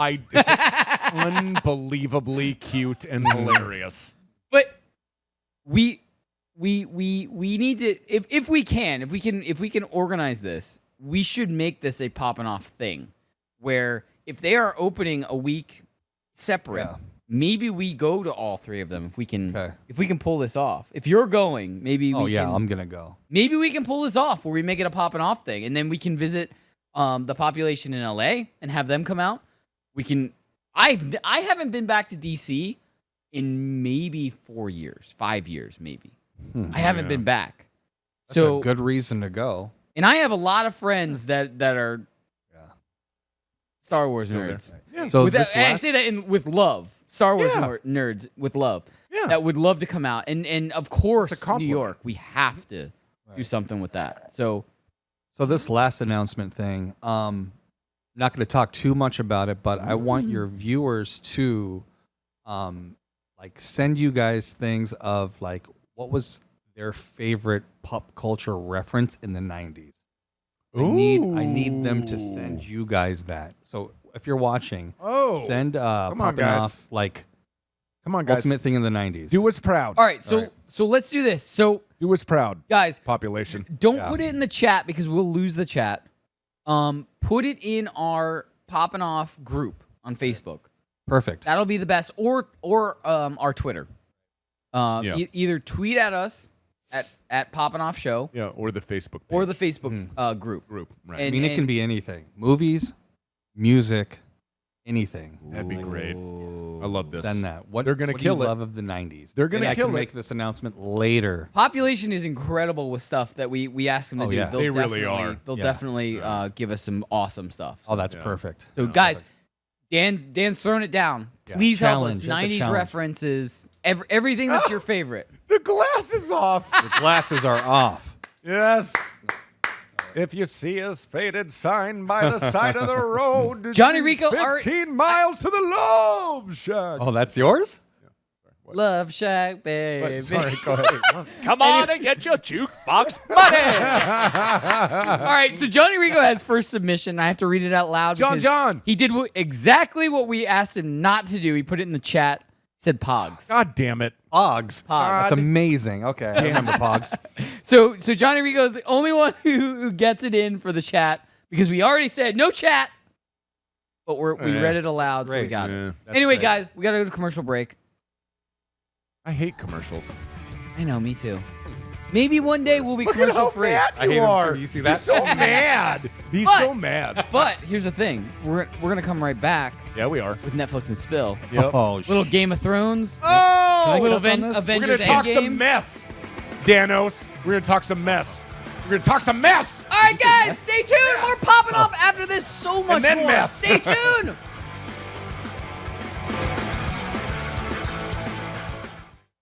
Unbelievably cute and hilarious. But we need to if we can organize this, we should make this a Poppin' Off thing, where if they are opening a week separate, Yeah. maybe we go to all three of them if we can Okay. pull this off. If you're going, maybe Oh we yeah, can, I'm gonna go. maybe we can pull this off where we make it a Poppin' Off thing, and then we can visit the population in LA and have them come out. We can. I haven't been back to DC in maybe 4 years, 5 years, maybe. I haven't been back. That's So a good reason to go. and I have a lot of friends that are Yeah. Star Wars Still there. nerds. Yeah. So With this that, and I last, say that with love. Star Wars Yeah. nerds with love. Yeah. That would love to come out. And of course, It's a New compliment. York, we have to do Right. something with that. So So this last announcement thing, not going to talk too much about it, but I want your viewers to, like, send you guys things of like what was their favorite pop culture reference in the '90s. I need them to send you guys that. So if you're watching, Oh, send come on, Poppin' guys. Off like Come on, guys. Ultimate thing in the 90s. Do us proud. All right, so let's do this. So Do us proud, guys, population. don't put it in the chat because we'll lose the chat. Put it in our Poppin Off group on Facebook. Perfect. That'll be the best, or our Twitter. Either tweet at us at Poppin Off Show. Yeah, or the Facebook page. Or the Facebook group. Right. I mean, it can be anything. Movies, music, anything. That'd be great. I love this. Send that. What They're gonna what kill do you it. love of the 90s? They're gonna Maybe kill I can it. make this announcement later. Population is incredible with stuff that we ask them to do. yeah. They really are. They'll Yeah. definitely give us some awesome stuff. Oh, that's perfect. So guys, Dan's throwing it down. Yeah. Please help us. Challenge. It's a 90s challenge. references, everything that's your favorite. The glass is off. The glasses are off. Yes. If you see a faded sign by the side of the road, Johnny it's Rico, 15 miles to the Love Shack. Oh, that's yours? Love Shack, baby. Sorry, go ahead. Come on and get your jukebox money. All right, so Johnny Rico has first submission. I have to read it out loud. because John. He did exactly what we asked him not to do. He put it in the chat. He said Pogs. God damn it. Pogs. Pogs. That's amazing. Okay, I remember Pogs. So Johnny Rico is the only one who gets it in for the chat because we already said no chat, but we read it aloud, so we great. got Yeah. it. That's Anyway, great. guys, we got to go to commercial break. I hate commercials. I know, me too. Maybe one day we'll be Look at commercial how free. mad I you hate him are. too. You see that? He's so mad. He's But- so mad. But here's the thing: we're gonna come right back Yeah, we are. with Netflix and Spill. Yep. Oh, Little Game of Thrones. Oh, Can I little get us on this? we're Avengers gonna talk Endgame. some mess, Danos. We're gonna talk some mess. We're gonna talk some mess. All right, guys, stay tuned. More popping off after this. So much then more. mess. Stay tuned.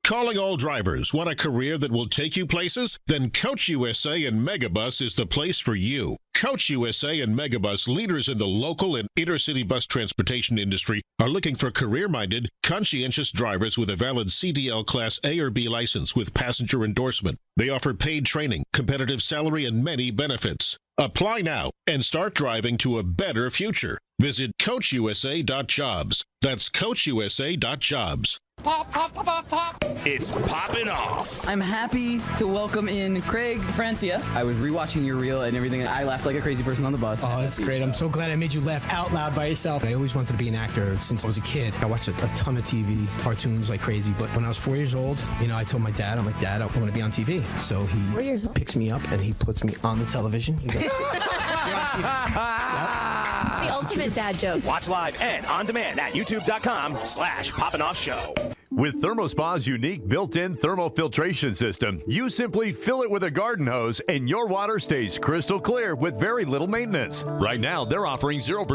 Calling all drivers. Want a career that will take you places? Then Coach USA and Megabus is the place for you. Coach USA and Megabus, leaders in the local and intercity bus transportation industry, are looking for career-minded, conscientious drivers with a valid CDL Class A or B license with passenger endorsement. They offer paid training, competitive salary, and many benefits. Apply now and start driving to a better future. Visit CoachUSA.jobs. That's CoachUSA.jobs. It's Poppin Off. I'm happy to welcome in Craig Francia. I was rewatching your reel and everything. I laughed like a crazy person on the bus. Oh, that's great. I'm so glad I made you laugh out loud by yourself. I always wanted to be an actor since I was a kid. I watched a ton of TV, cartoons like crazy. But when I was 4 years old, I told my dad, I'm like, Dad, I want to be on TV. So he 4 years old. picks me up and he puts me on the television. He goes, The ultimate dad joke. Watch live and on demand at youtube.com/Poppin Off Show. With ThermoSpa's unique built-in thermal filtration system, you simply fill it with a garden hose and your water stays crystal clear with very little maintenance. Right now, they're offering 0%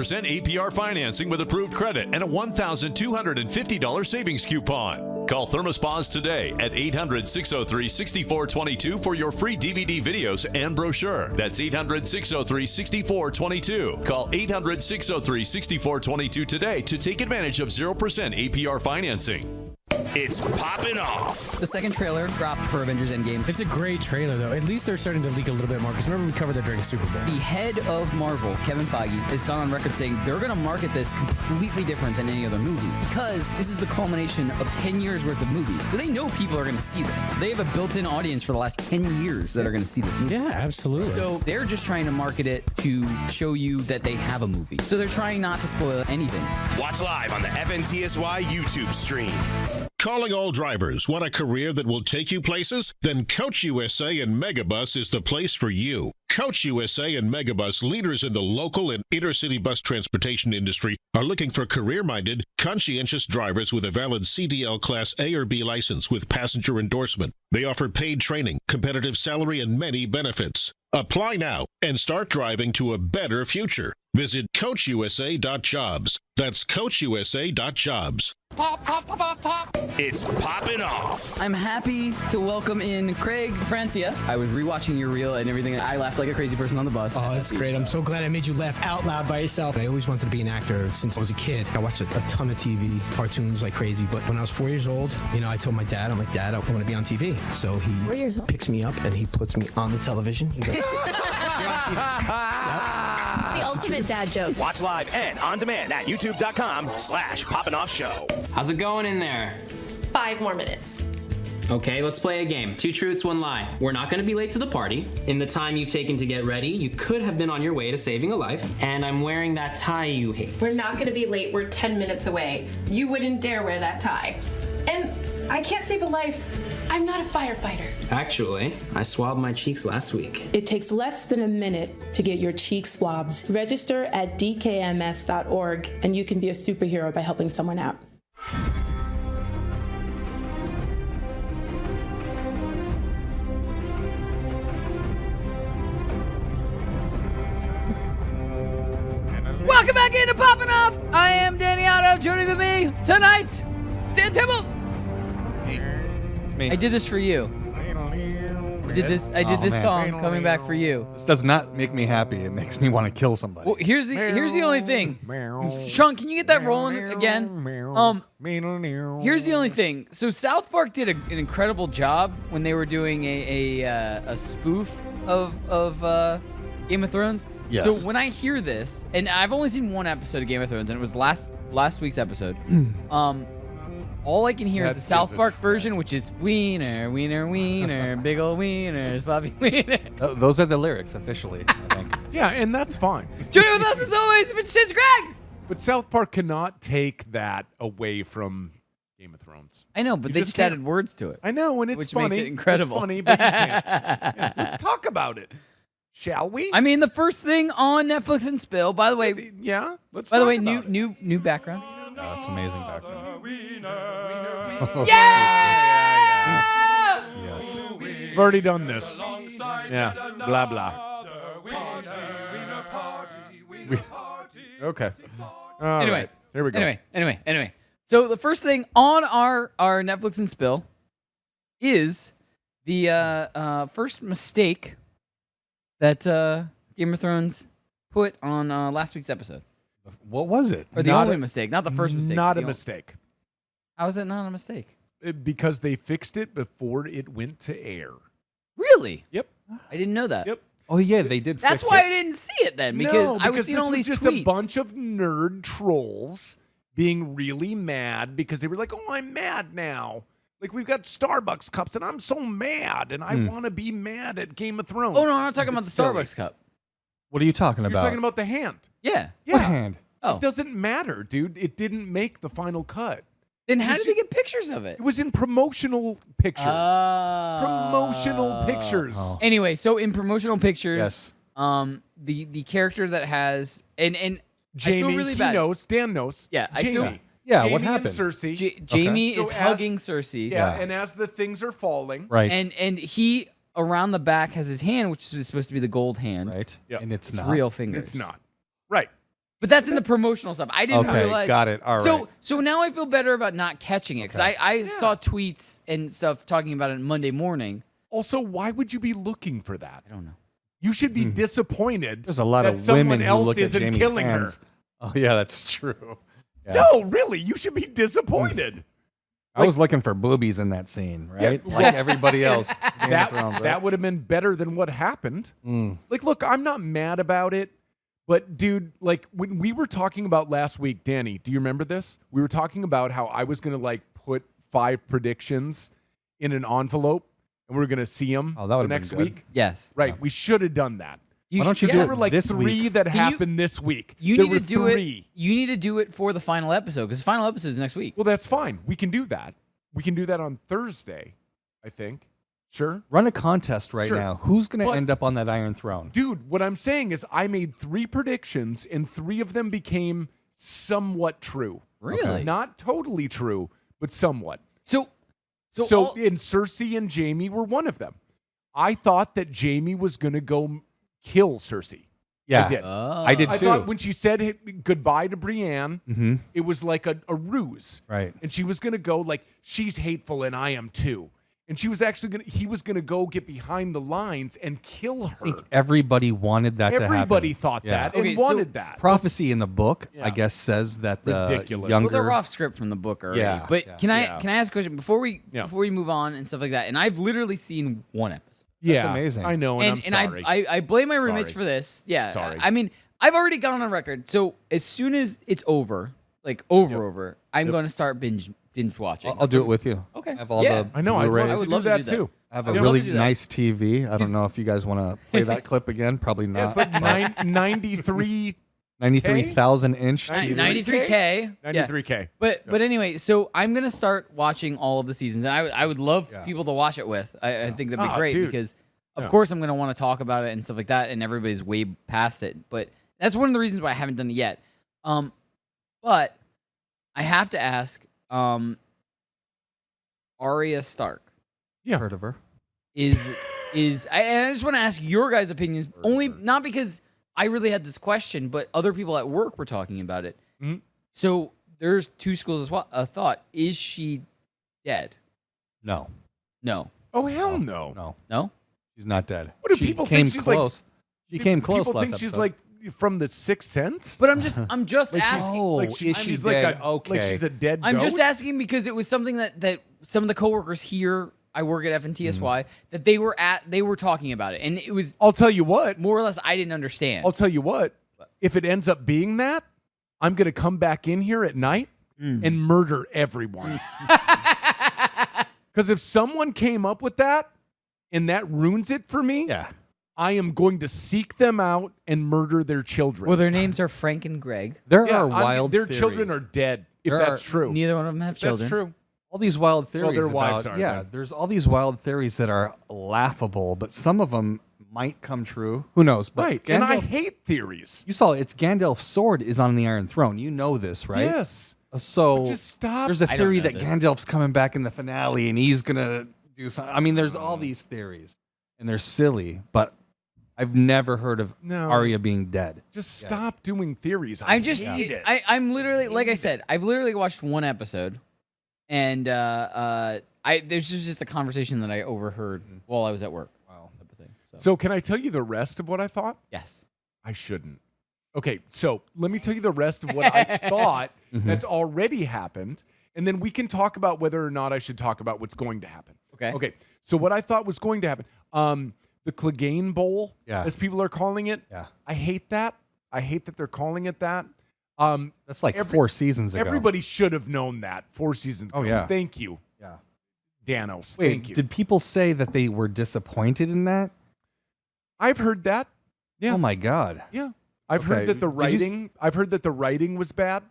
APR financing with approved credit and a $1,250 savings coupon. Call ThermoSpas today at 800-603-6422 for your free DVD videos and brochure. That's 800-603-6422. Call 800-603-6422 today to take advantage of 0% APR financing. It's Poppin Off. The second trailer dropped for Avengers Endgame. It's a great trailer, though. At least they're starting to leak a little bit more. Because remember, we covered that during Super Bowl. The head of Marvel, Kevin Feige, has gone on record saying they're going to market this completely different than any other movie because this is the culmination of 10 years worth of movies. So they know people are going to see this. They have a built-in audience for the last 10 years that are going to see this movie. Yeah, absolutely. So they're just trying to market it to show you that they have a movie. So they're trying not to spoil anything. Watch live on the FNTSY YouTube stream. Calling all drivers. Want a career that will take you places? Then Coach USA and Megabus is the place for you. Coach USA and Megabus, leaders in the local and intercity bus transportation industry, are looking for career-minded, conscientious drivers with a valid CDL Class A or B license with passenger endorsement. They offer paid training, competitive salary, and many benefits. Apply now and start driving to a better future. Visit CoachUSA.jobs. That's CoachUSA.jobs. It's Poppin Off. I'm happy to welcome in Craig Francia. I was rewatching your reel and everything. I laughed like a crazy person on the bus. oh, that's great. I'm so glad I made you laugh out loud by yourself. I always wanted to be an actor since I was a kid. I watched a ton of TV, cartoons like crazy. But when I was 4 years old, I told my dad, I'm like, Dad, I want to be on TV. So he 4 years old. picks me up and he puts me on the television. He goes, The The ultimate dad joke. Watch live and on demand at youtube.com/Poppin Off Show. How's it going in there? 5 more minutes. Okay, let's play a game. 2 truths, 1 lie. We're not going to be late to the party. In the time you've taken to get ready, you could have been on your way to saving a life. And I'm wearing that tie you hate. We're not going to be late. We're 10 minutes away. You wouldn't dare wear that tie. And I can't save a life. I'm not a firefighter. Actually, I swabbed my cheeks last week. It takes less than a minute to get your cheek swabs. Register at dkms.org and you can be a superhero by helping someone out. Welcome back into Poppin Off. I am Danny Otto. Joining with me tonight, Stan Timble. It's me. I did this for you. I did this man. song coming back for you. This does not make me happy. It makes me want to kill somebody. Well, here's the only thing. Sean, can you get that rolling again? Here's the only thing. So South Park did an incredible job when they were doing a spoof of Game of Thrones. Yes. So when I hear this, and I've only seen one episode of Game of Thrones, and it was last week's episode. All I can hear is the South Park version, which is wiener, wiener, wiener, big ol' wiener, sloppy wiener. Those are the lyrics officially, I think. Yeah, and that's fine. Joining with us as always, it's Shit's Greg. But South Park cannot take that away from Game of Thrones. I know, but they just added words to it. I know, and it's which funny. Makes it incredible. It's funny, but you can't. Yeah, let's talk about it, shall we? I mean, the first thing on Netflix and Spill. By the way, yeah. Let's. By the way, talk about new background. Oh, it's amazing background. Yeah! Yes. We've already done this. Yeah. Blah blah. Okay. All Anyway, right. Here we go. Anyway. So the first thing on our Netflix and Spill is the first mistake that Game of Thrones put on last week's episode. What was it? Or the only mistake, not the first mistake. Not a mistake. How is it not a mistake? Because they fixed it before it went to air. Really? Yep. I didn't know that. Yep. Oh yeah, they did. That's fix why it. I didn't see it then, because I was seeing all these just tweets. a bunch of nerd trolls being really mad because they were like, "Oh, I'm mad now. Like we've got Starbucks cups, and I'm so mad, and I want to be mad at Game of Thrones." Oh no, I'm not talking about the Starbucks cup. What are you talking You're about? talking about the hand. Yeah. What hand? Oh. It doesn't matter, dude. It didn't make the final cut. Then how did they get pictures of it? It was in promotional pictures. Promotional pictures. Oh. Anyway, so in promotional pictures, Yes. The character that has and Jamie, I feel really he bad. knows. Dan knows. Yeah, I Jamie. feel- Yeah, Jamie what happened? And Cersei. Jamie So is as- hugging Cersei. Yeah, and as the things are falling, Right. And he around the back has his hand, which is supposed to be the gold hand. Right. Yep. And it's It's not. real fingers. it's not. Right. But that's in the promotional stuff. I didn't Okay, realize. got it. All right. So now I feel better about not catching it because I saw tweets and stuff talking about it Monday morning. Also, why would you be looking for that? I don't know. You should be disappointed. There's a lot that of someone women who else look at isn't Jamie's killing hands. her. Oh yeah, that's true. Yeah. No, really, you should be disappointed. I was looking for boobies in that scene, right? Yeah. Like everybody else. Game of Thrones, right? That would have been better than what happened. Like, look, I'm not mad about it, but dude, like when we were talking about last week, Danny, do you remember this? We were talking about how I was gonna like put 5 predictions in an envelope, and we are gonna see them Oh, that would've been next good. week. Yes. Right, we should have done that. Why don't you do There it were like this 3 week? that Can you- happened this week. You there need were to do 3. it. You need to do it for the final episode because the final episode is next week. Well, that's fine. We can do that. We can do that on Thursday, I think. Sure. Run a contest right Sure. now. Who's going to But- end up on that Iron Throne? Dude, what I'm saying is I made 3 predictions and 3 of them became somewhat true. Really? Not totally true, but somewhat. So And Cersei and Jamie were one of them. I thought that Jamie was going to go kill Cersei. Yeah. I did. I did I too. thought when she said goodbye to Brienne, Mhm. it was like a ruse. Right. And she was going to go like, she's hateful and I am too. And he was going to go get behind the lines and kill her. I think everybody wanted that to happen. Everybody thought that and Okay, so wanted that. Prophecy in the book, Yeah. I guess, says that the Ridiculous. younger. Well, they're off script from the book already. Yeah, But yeah. can I ask a question before we Yeah. move on and stuff like that? And I've literally seen one episode. That's amazing. I know, and I'm sorry. I blame my roommates Sorry. for this. Yeah. Sorry. I mean, I've already gone on record. So as soon as it's over, like over, I'm going to start binge watching. I'll do it with you. Okay. I have all Yeah. the I know. I Blu-rays. would love to do that too. I have I a would really love to do that. nice TV. I don't know if you guys want to play that clip again. Probably not. It's like 93. 93,000 inch TV. 93K. 93K. But anyway, so I'm gonna start watching all of the seasons, and I would love people to watch it with. I think that'd be great dude. because, of course, I'm gonna want to talk about it and stuff like that, and everybody's way past it. But that's one of the reasons why I haven't done it yet. But I have to ask, Arya Stark. Yeah, heard of her. And I just want to ask your guys' opinions, only not because I really had this question, but other people at work were talking about it. Mm-hmm. So there's two schools of thought. Is she dead? No. No. Oh hell no. No. She's not dead. What do she people came think she's close. like? She came close People last think she's episode. like from the Sixth Sense. But I'm just Like she's- asking. like is she she's dead? like like she's a dead. I'm just ghost? asking because it was something that some of the coworkers here, I work at FNTSY, that they were talking about it, and it was. I'll tell you what. More or less, I didn't understand. I'll tell you what. If it ends up being that, I'm gonna come back in here at night and murder everyone. Because if someone came up with that and that ruins it for me, I am going to seek them out and murder their children. Well, their names are Frank and Greg. There are wild Their theories. children are dead. If There that's are- true, Neither one of them have children. That's true. All these wild Well, theories their wives about, are, yeah, then. there's all these wild theories that are laughable, but some of them might come true. Who knows? But Right. And I Gandalf- hate theories. You saw it's Gandalf's sword is on the Iron Throne. You know this, right? Yes. So But just stop. there's a I don't theory know that this. Gandalf's coming back in the finale and he's gonna do something. I mean, there's all these theories, and they're silly, but I've never heard of No. Arya being dead. Just stop doing theories. I hate it. I'm literally, like I said, I've literally watched one episode, and there's just a conversation that I overheard while I was at work. Wow. Type of thing. So can I tell you the rest of what I thought? Yes. I shouldn't. Okay, so let me tell you the rest of what I thought that's already happened, and then we can talk about whether or not I should talk about what's going to happen. Okay. Okay. So what I thought was going to happen, the Clegane Bowl, as people are calling it. Yeah. I hate that. I hate that they're calling it that. That's like 4 seasons ago. Everybody should have known that 4 seasons ago. Oh, yeah. Thank you. Yeah. Danos. Wait, Thank you. did people say that they were disappointed in that? I've heard that. Yeah. Oh my God. Yeah. I've Okay. heard that the Did you- writing. I've heard that the writing was bad.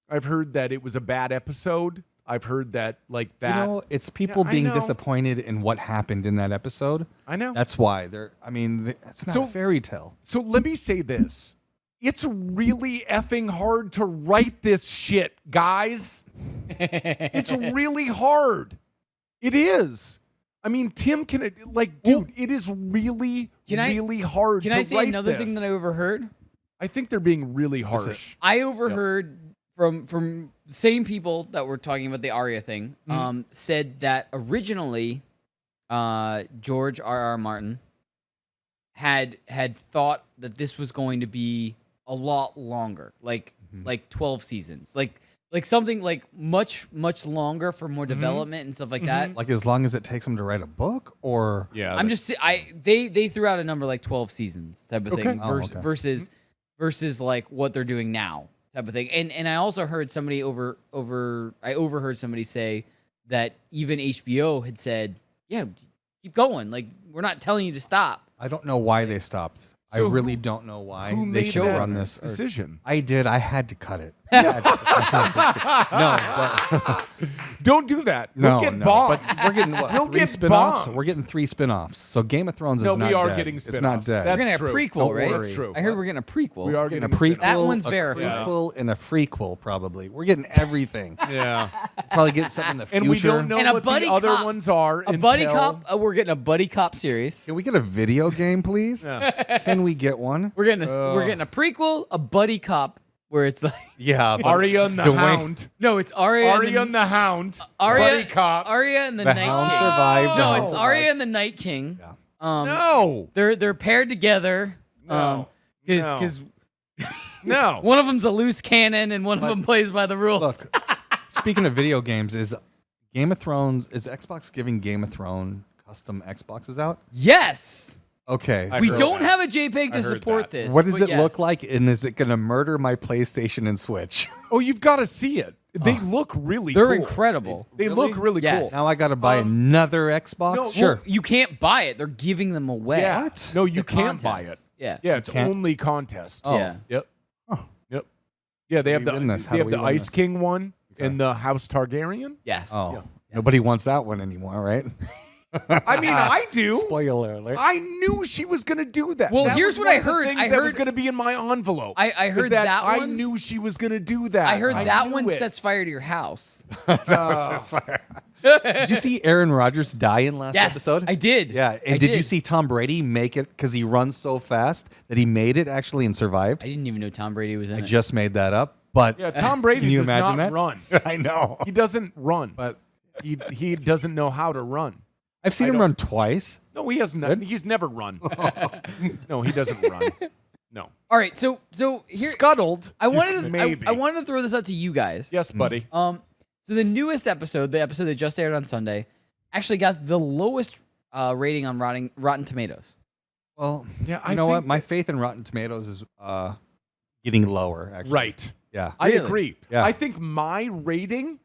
I've heard that it was a bad episode. I've heard that like that. You know, it's people I being know. disappointed in what happened in that episode. I know. That's why they're. I mean, it's not So- a fairy tale. So let me say this. It's really effing hard to write this shit, guys. It's really hard. It is. I mean, Tim can like, dude. It is really, really hard. Can to I say write another this. thing that I overheard? I think they're being really harsh. I overheard from the same people that were talking about the Arya thing, said that originally George R.R. Martin had thought that this was going to be a lot longer, like 12 seasons, like something like much longer for more development and stuff like that. Like as long as it takes them to write a book, or I'm just they threw out a number like 12 seasons type of thing Oh, okay. versus like what they're doing now type of thing. And I also heard somebody I overheard somebody say that even HBO had said, yeah, keep going. Like we're not telling you to stop. I don't know why they stopped. So I really don't know why who they made should that run this decision? I did. I had to cut it. Don't do that. No, We'll get no. bombed. But we're getting what? We'll 3 get spin-offs? bombed. We're getting 3 spin-offs. So Game of Thrones No, is not we are dead. getting It's not spin-offs. dead. We're getting a true. prequel, Don't right? worry. That's true. I heard we're getting a prequel. We are Getting getting a prequel. That one's a verified. prequel and a frequel, probably. We're getting everything. Yeah. Probably get something in the future. And we don't know And a what buddy the other cop- ones are. A buddy until- cop. We're getting a buddy cop series. Can we get a video game, please? Can we get one? We're getting a prequel, a buddy cop, where it's like Yeah. but Arya and the Dwayne- Hound. no, it's Arya. Arya and the Hound. Arya, Buddy cop. Arya and the, The Night Hound King. survived. No, and it's all Arya and the Night King. Yeah. No. They're paired together. No. Because No. one of them's a loose cannon and one of them plays by the rules. Look, speaking of video games, is Game of Thrones, is Xbox giving Game of Thrones custom Xboxes out? Yes. Okay. We don't have a JPEG to support this. What does but it look like, and is it going to murder my PlayStation and Switch? Oh, you've got to see it. They look really They're cool. incredible. They look really cool. Now I got to buy another Xbox? no, Sure. Well, you can't buy it. They're giving them away. Yeah. What? No, It's you a can't buy contest. it. Yeah. Yeah, it's can't? only contest. Oh. Yeah. Yep. Yep. Yeah, they have do we win this? How they do have we the win Ice this? King one and the House Targaryen. Yes. Oh. Yeah. Nobody wants that one anymore, right? I mean, I do. Spoiler alert. I knew she was going to do that. Well, That here's was what one I of the heard. things I that was heard- going to be in my envelope. I is heard that I one. knew she was going to do that. I heard that knew one it. sets fire to your house. Did you see Aaron Rodgers die in last Yes, episode? I did. Yeah. And I did you did. see Tom Brady make it because he runs so fast that he made it actually and survived? I didn't even know Tom Brady was in I it. just made that up. But Yeah, Tom Brady can you does imagine not that? run. I know. He doesn't run. But He doesn't know how to run. I've seen him run twice. No, he has not. He's never run. No, he doesn't run. No. All right, so here Scuttled. I wanted to, maybe. I wanted to throw this out to you guys. Yes, buddy. So the newest episode, the episode that just aired on Sunday, actually got the lowest rating on Rotten Tomatoes. Well, Yeah, you know what? My faith in Rotten Tomatoes is getting lower, actually. Right. Yeah. I agree. Yeah. I think my rating,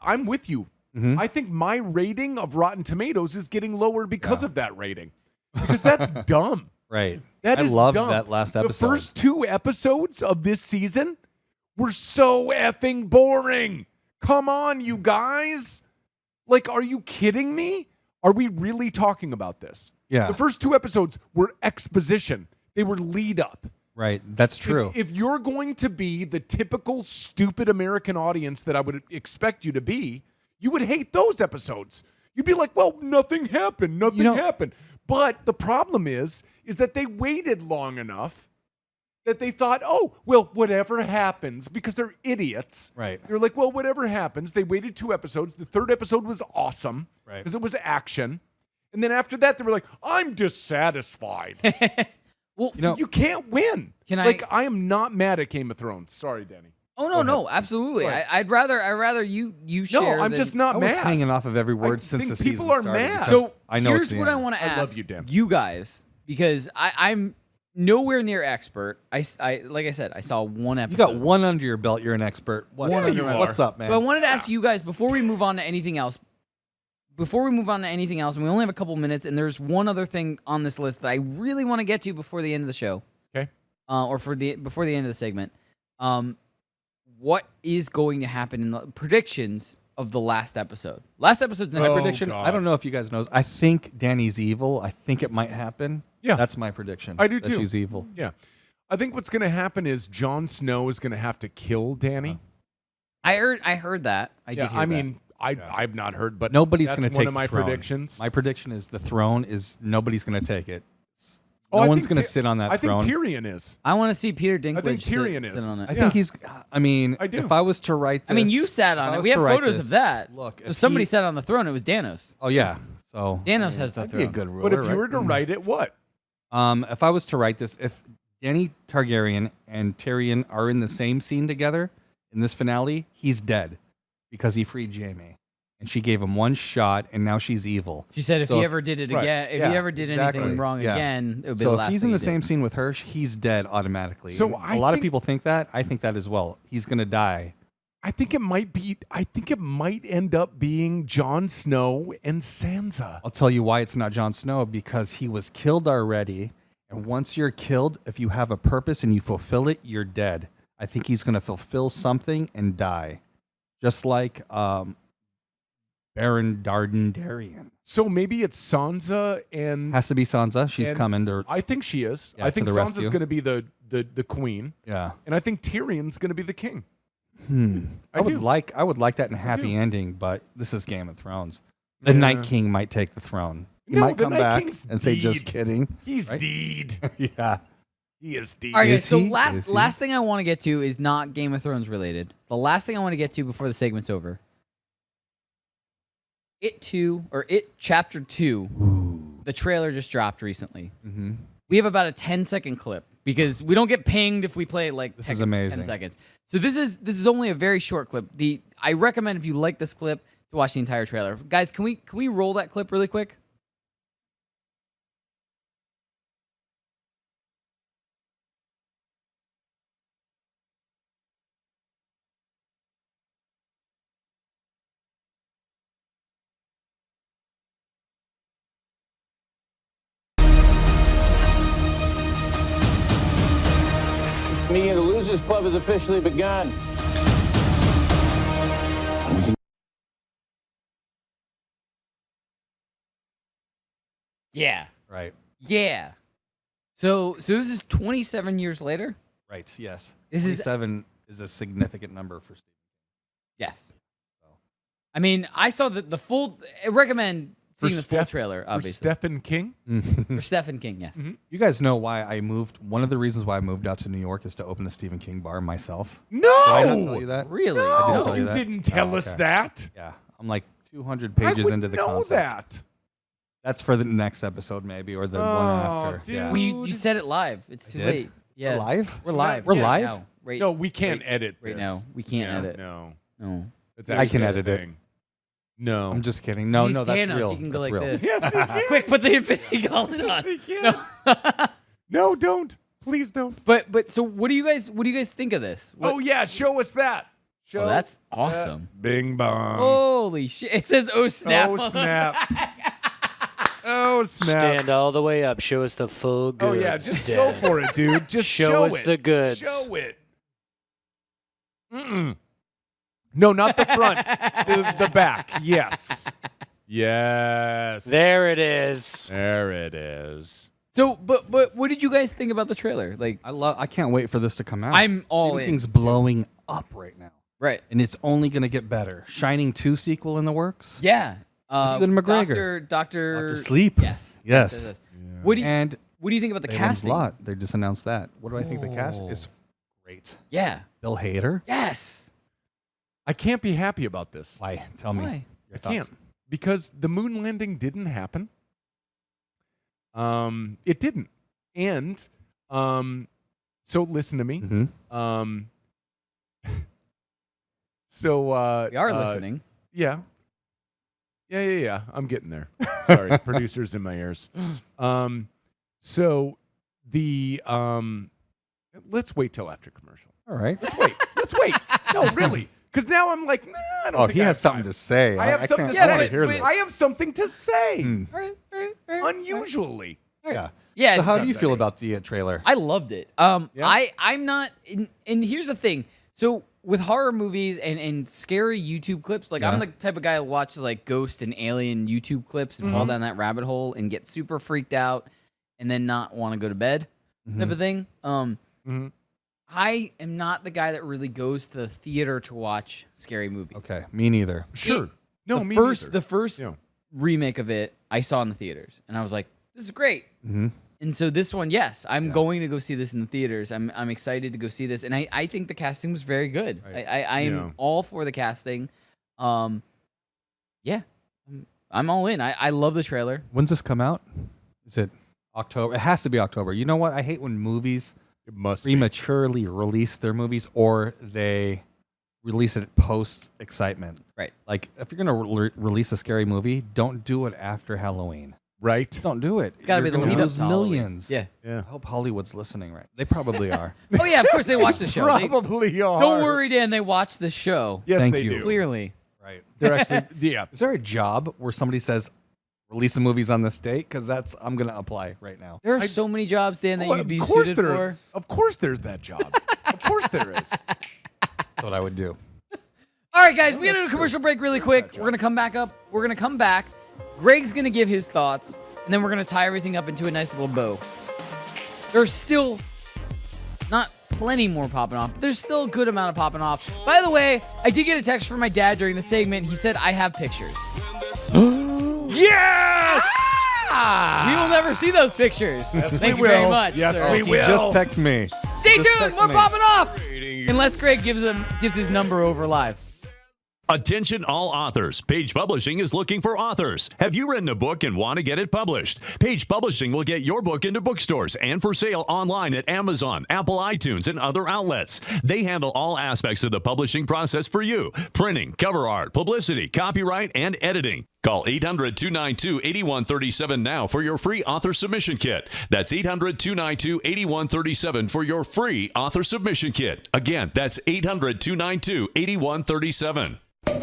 I'm with you. Mhm. I think my rating of Rotten Tomatoes is getting lower because of that rating. Because that's dumb. Right. That I is loved dumb. that last episode. The first 2 episodes of this season were so effing boring. Come on, you guys. Like, are you kidding me? Are we really talking about this? Yeah. The first 2 episodes were exposition. They were lead up. Right. That's true. If you're going to be the typical stupid American audience that I would expect you to be, you would hate those episodes. You'd be like, well, nothing happened. Nothing happened. But the problem is that they waited long enough that they thought, oh, well, whatever happens, because they're idiots. Right. They're like, well, whatever happens. They waited 2 episodes. The 3rd episode was awesome Right. because it was action. And then after that, they were like, I'm dissatisfied. Well, you can't win. I am not mad at Game of Thrones. Sorry, Danny. Oh no, absolutely. I'd rather you share. I'm just not I was mad. hanging off of every word since think the people season are started mad. because So I know here's it's the what I end. want to I love ask you, Dan. you guys, because I'm nowhere near expert. I like I said, I saw one You episode. got one under your belt. You're an expert. One under my What's belt. up, man? So I wanted to ask you guys before we move on to anything else. Before we move on to anything else, and we only have a couple minutes, and there's one other thing on this list that I really want to get to before the end of the show. Okay. Or before the end of the segment. What is going to happen in the predictions of the last episode? Last episode's next my week. prediction. God. I don't know if you guys knows. I think Danny's evil. I think it might happen. Yeah. That's my prediction. I do that too. She's evil. Yeah. I think what's going to happen is Jon Snow is going to have to kill Danny. I heard that. I did hear I that. mean, I've not heard, but Nobody's that's going to one take of my the throne. predictions. My prediction is the throne is nobody's going to take it. Oh, No I one's think going to Ty- sit on that I throne. think Tyrion is. I want to see Peter Dinklage. I think Tyrion sit is. on it. I think he's. I mean, I do. if I was to write this, I mean, you sat on if I it. was We have to write photos this- of that. Look, so if somebody he- sat on the throne. It was Danos. Oh yeah. So Danos has the that'd be a throne. good ruler. But if you right? were to write it, what? If I was to write this, if Danny Targaryen and Tyrion are in the same scene together in this finale, he's dead because he freed Jaime. And she gave him one shot, and now she's evil. She said if So he ever did it right. again, if he ever did anything wrong again, it would be so the last if he's thing in the he same did. scene with her, he's dead automatically. So And I a lot of think- people think that. I think that as well. He's going to die. I think it might end up being Jon Snow and Sansa. I'll tell you why it's not Jon Snow, because he was killed already. And once you're killed, if you have a purpose and you fulfill it, you're dead. I think he's going to fulfill something and die. Just like Baron Dardan. So maybe it's Sansa and Has to be Sansa. She's and coming to. I think she is. Yeah, I to think the Sansa's rescue. going to be the queen. Yeah. And I think Tyrion's going to be the king. I would do. like that in a happy ending, but this is Game of Thrones. The Night King might take the throne. He No, might the come Night back King's and say, "Just deed. kidding." He's Right? deed. Yeah. He is deed. All right, guys, Is so he? last Is he? last thing I want to get to is not Game of Thrones related. The last thing I want to get to before the segment's over. It Chapter 2. The trailer just dropped recently. Mm-hmm. We have about a 10-second clip because we don't get pinged if we play like This is 10 amazing. seconds. So this is only a very short clip. I recommend if you like this clip to watch the entire trailer. Guys, can we roll that clip really quick? This meeting of the Losers Club has officially begun. Yeah. Right. Yeah. So this is 27 years later? Right, yes. This is 27 is a significant number for Stephen. Yes. I mean, I saw the full. I recommend seeing the full trailer. For Obviously, Stephen King. For Stephen King, yes. You guys know why I moved. One of the reasons why I moved out to New York is to open a Stephen King bar myself. No! Did I not tell you that? Really? No, I didn't tell you that? didn't tell us okay. that. Yeah, I'm like 200 pages into the know concept. that. That's for the next episode, maybe, or the one after. Dude. Yeah. Well, you said it live. It's too did? late. Yeah, We're live? We're live. We're Yeah, live? now. Right, No, we can't edit right this. now. We can't Yeah, edit. No. No. It's I can actually a edit it. thing. No. I'm just kidding. No, He's no, that's Thanos. real. He can go That's like real. this. Yes, he can. Quick, put the Infinity Gauntlet on. He can. No, don't. Please don't. But so what do you guys think of this? What, Oh, yeah. Show us that. Show oh, that's that. awesome. Bing bong. Holy shit. It says, oh, snap. Oh, snap. Oh, snap. Stand all the way up. Show us the full goods. Oh, yeah. Just Dad. go for it, dude. Just Show us it. the goods. Show it. Mm-mm. No, not the front. the back. Yes. Yes. There it is. There it is. So, but what did you guys think about the trailer? Like, I can't wait for this to come out. I'm all Stephen in. King's blowing up right now. Right. And it's only going to get better. Shining 2 sequel in the works. Yeah. Ewan McGregor. Dr. Sleep. Yes. Yes. What do you And What do you think about the Salem's casting? Lot. They just announced that. What do I think the cast is? Great. Yeah. Bill Hader. Yes. I can't be happy about this. Why? Tell me. Why? I can't. Because the moon landing didn't happen. It didn't. And so listen to me. Mm-hmm. So We are listening. Yeah. Yeah. I'm getting there. Sorry, producers in my ears. So the let's wait till after commercial. All right. Let's wait. No, really. Because now I'm like, nah, I don't Oh, think he I has have something time. to say. I have something can't- to I say. want to hear this. I have something to say. All right. Unusually. Yeah. Yeah. So it's how not do you so feel great. about the trailer? I loved it. Yeah? I'm not. And here's the thing. So with horror movies and scary YouTube clips, like I'm the type of guy that watches like ghost and alien YouTube clips and fall down that rabbit hole and get super freaked out and then not want to go to bed type of thing. I am not the guy that really goes to the theater to watch scary movies. Okay, me neither. Sure. The first remake of it I saw in the theaters, and I was like, "This is great." Mm-hmm. And so this one, yes, I'm going to go see this in the theaters. I'm excited to go see this, and I think the casting was very good. Right. I am all for the casting. Yeah, I'm all in. I love the trailer. When's this come out? Is it October? It has to be October. You know what? I hate when movies prematurely release their movies or they release it post excitement. Right. Like if you're gonna release a scary movie, don't do it after Halloween. Right. Don't do it. It's got to be the You're gonna lead up lose to Halloween. millions. Yeah. I hope Hollywood's listening, right? They probably are. Oh yeah, of course they watch the show. Probably are. Don't worry, Dan. They watch the show. Yes, Thank they you. do. Clearly. Right. They're actually, yeah. Is there a job where somebody says, release the movies on this date? Because I'm going to apply right now. There are so many jobs, Dan, that Well, you'd be of course suited there, for. Of course there's that job. Of course there is. That's what I would do. All right, guys, we got to do a commercial break really quick. We're going to come back up. We're going to come back. Greg's going to give his thoughts, and then we're going to tie everything up into a nice little bow. There's still not plenty more popping off, but there's still a good amount of popping off. By the way, I did get a text from my dad during the segment. He said, I have pictures. Yes! We will never see those pictures. Yes, Thank we you very will. much. Yes, sir. we He will. just text me. Stay Just tuned. text More me. popping off. Unless Greg gives his number over live. Attention all authors. Page Publishing is looking for authors. Have you written a book and want to get it published? Page Publishing will get your book into bookstores and for sale online at Amazon, Apple iTunes, and other outlets. They handle all aspects of the publishing process for you. Printing, cover art, publicity, copyright, and editing. Call 800-292-8137 now for your free author submission kit. That's 800-292-8137 for your free author submission kit. Again, that's 800-292-8137.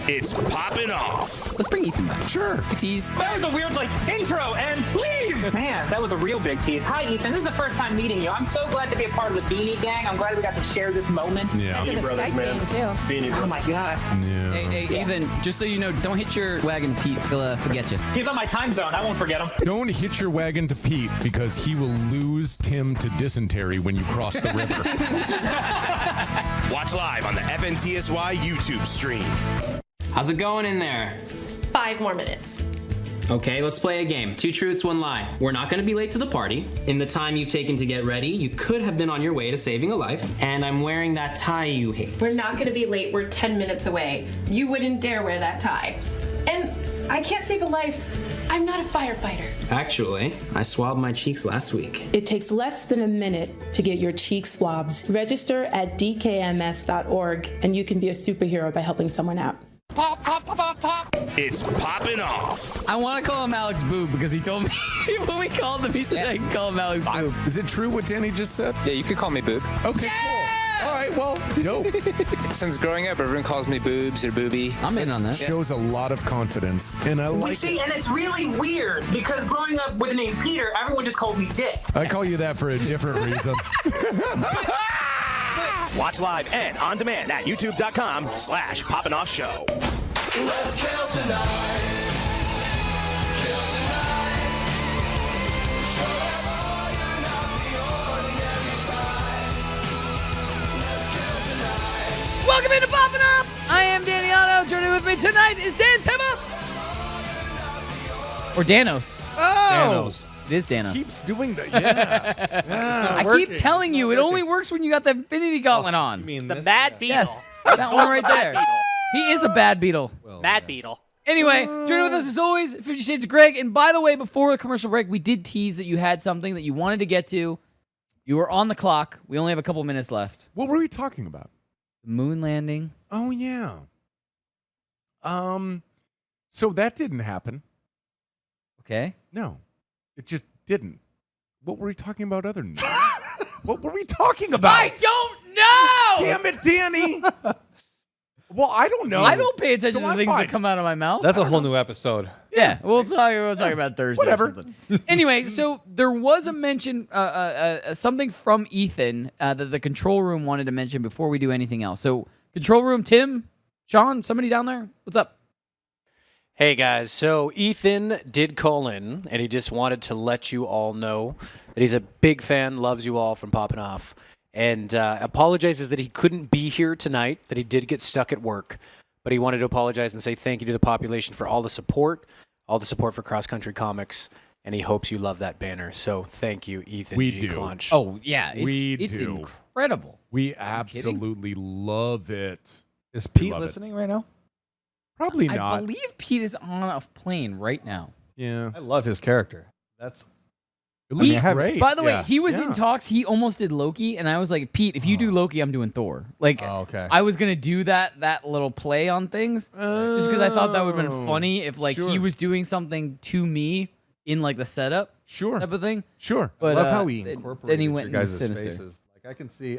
It's Poppin' Off. Let's bring Ethan back. Sure. Tease. That was a weird, intro, and leave! Man, that was a real big tease. Hi, Ethan. This is the first time meeting you. I'm so glad to be a part of the Beanie Gang. I'm glad we got to share this moment. Yeah. That's in the Skype game, too. Beanie oh, my God. Yeah. Hey, Ethan, just so you know, don't hit your wagon, Pete. He'll forget you. He's on my time zone. I won't forget him. Don't hit your wagon to Pete because he will lose Tim to dysentery when you cross the river. Watch live on the FNTSY YouTube stream. How's it going in there? 5 more minutes. Okay, let's play a game. 2 truths, 1 lie. We're not going to be late to the party. In the time you've taken to get ready, you could have been on your way to saving a life. And I'm wearing that tie you hate. We're not going to be late. We're 10 minutes away. You wouldn't dare wear that tie. And I can't save a life. I'm not a firefighter. Actually, I swabbed my cheeks last week. It takes less than a minute to get your cheek swabs. Register at dkms.org and you can be a superhero by helping someone out. Pop, pop, pop, pop, pop. It's Poppin' Off. I want to call him Alex Boob because he told me when we called him, he said I can call him Alex Boob. Is it true what Danny just said? Yeah, you could call me Boob. Okay, cool. All right, well, dope. Since growing up, everyone calls me Boobs or Booby. I'm in on that. Shows a lot of confidence, and I like it. And it's really weird because growing up with the name Peter, everyone just called me Dick. I call you that for a different reason. Watch live and on demand at youtube.com/Poppin' Off Show. Let's kill tonight. Kill tonight. Show them all you're not the ordinary type. Let's kill tonight. Welcome into Poppin' Off. I am Danny Otto. Joining with me tonight is Dan Timma. Or Danos. Oh! Danos. It is Danos. Keeps doing that. Yeah. I keep telling you, it only works when you got the Infinity Gauntlet on. You mean The this? Bad Beetle. Yes, that one right there. He is a bad beetle. Well, Bad yeah. Beetle. Anyway, joining with us as always, 50 Shades of Greg. And by the way, before the commercial break, we did tease that you had something that you wanted to get to. You were on the clock. We only have a couple minutes left. What were we talking about? The moon landing. Oh, yeah. So that didn't happen. Okay. No, it just didn't. What were we talking about other than that? What were we talking about? I don't know! Damn it, Danny! Well, I don't know. I don't pay attention So to I'm things fine. that come out of my mouth. That's a whole new episode. Yeah, we'll talk about Thursday. Whatever. Or something. Anyway, so there was a mention, something from Ethan that the control room wanted to mention before we do anything else. So, control room, Tim, Sean, somebody down there, what's up? Hey guys, so Ethan did call in, and he just wanted to let you all know that he's a big fan, loves you all from Poppin' Off, and apologizes that he couldn't be here tonight, that he did get stuck at work, but he wanted to apologize and say thank you to the population for all the support for Cross Country Comics, and he hopes you love that banner. So thank you, Ethan We G. do. Claunch. Oh, yeah, it's do. incredible. We absolutely love it. Is We Pete love it. listening right now? Probably I not. believe Pete is on a plane right now. Yeah. I love his character. That's It looks He- great. By the way, Yeah. he was Yeah. in talks. He almost did Loki, and I was like, Pete, if you do Loki, I'm doing Thor. Like, Oh, okay. I was gonna do that little play on things, just because I thought that would have been funny if like Sure. he was doing something to me in like the setup, Sure. type of thing. Sure. But I love how he then incorporated he went your into guys' Sinister. faces. Like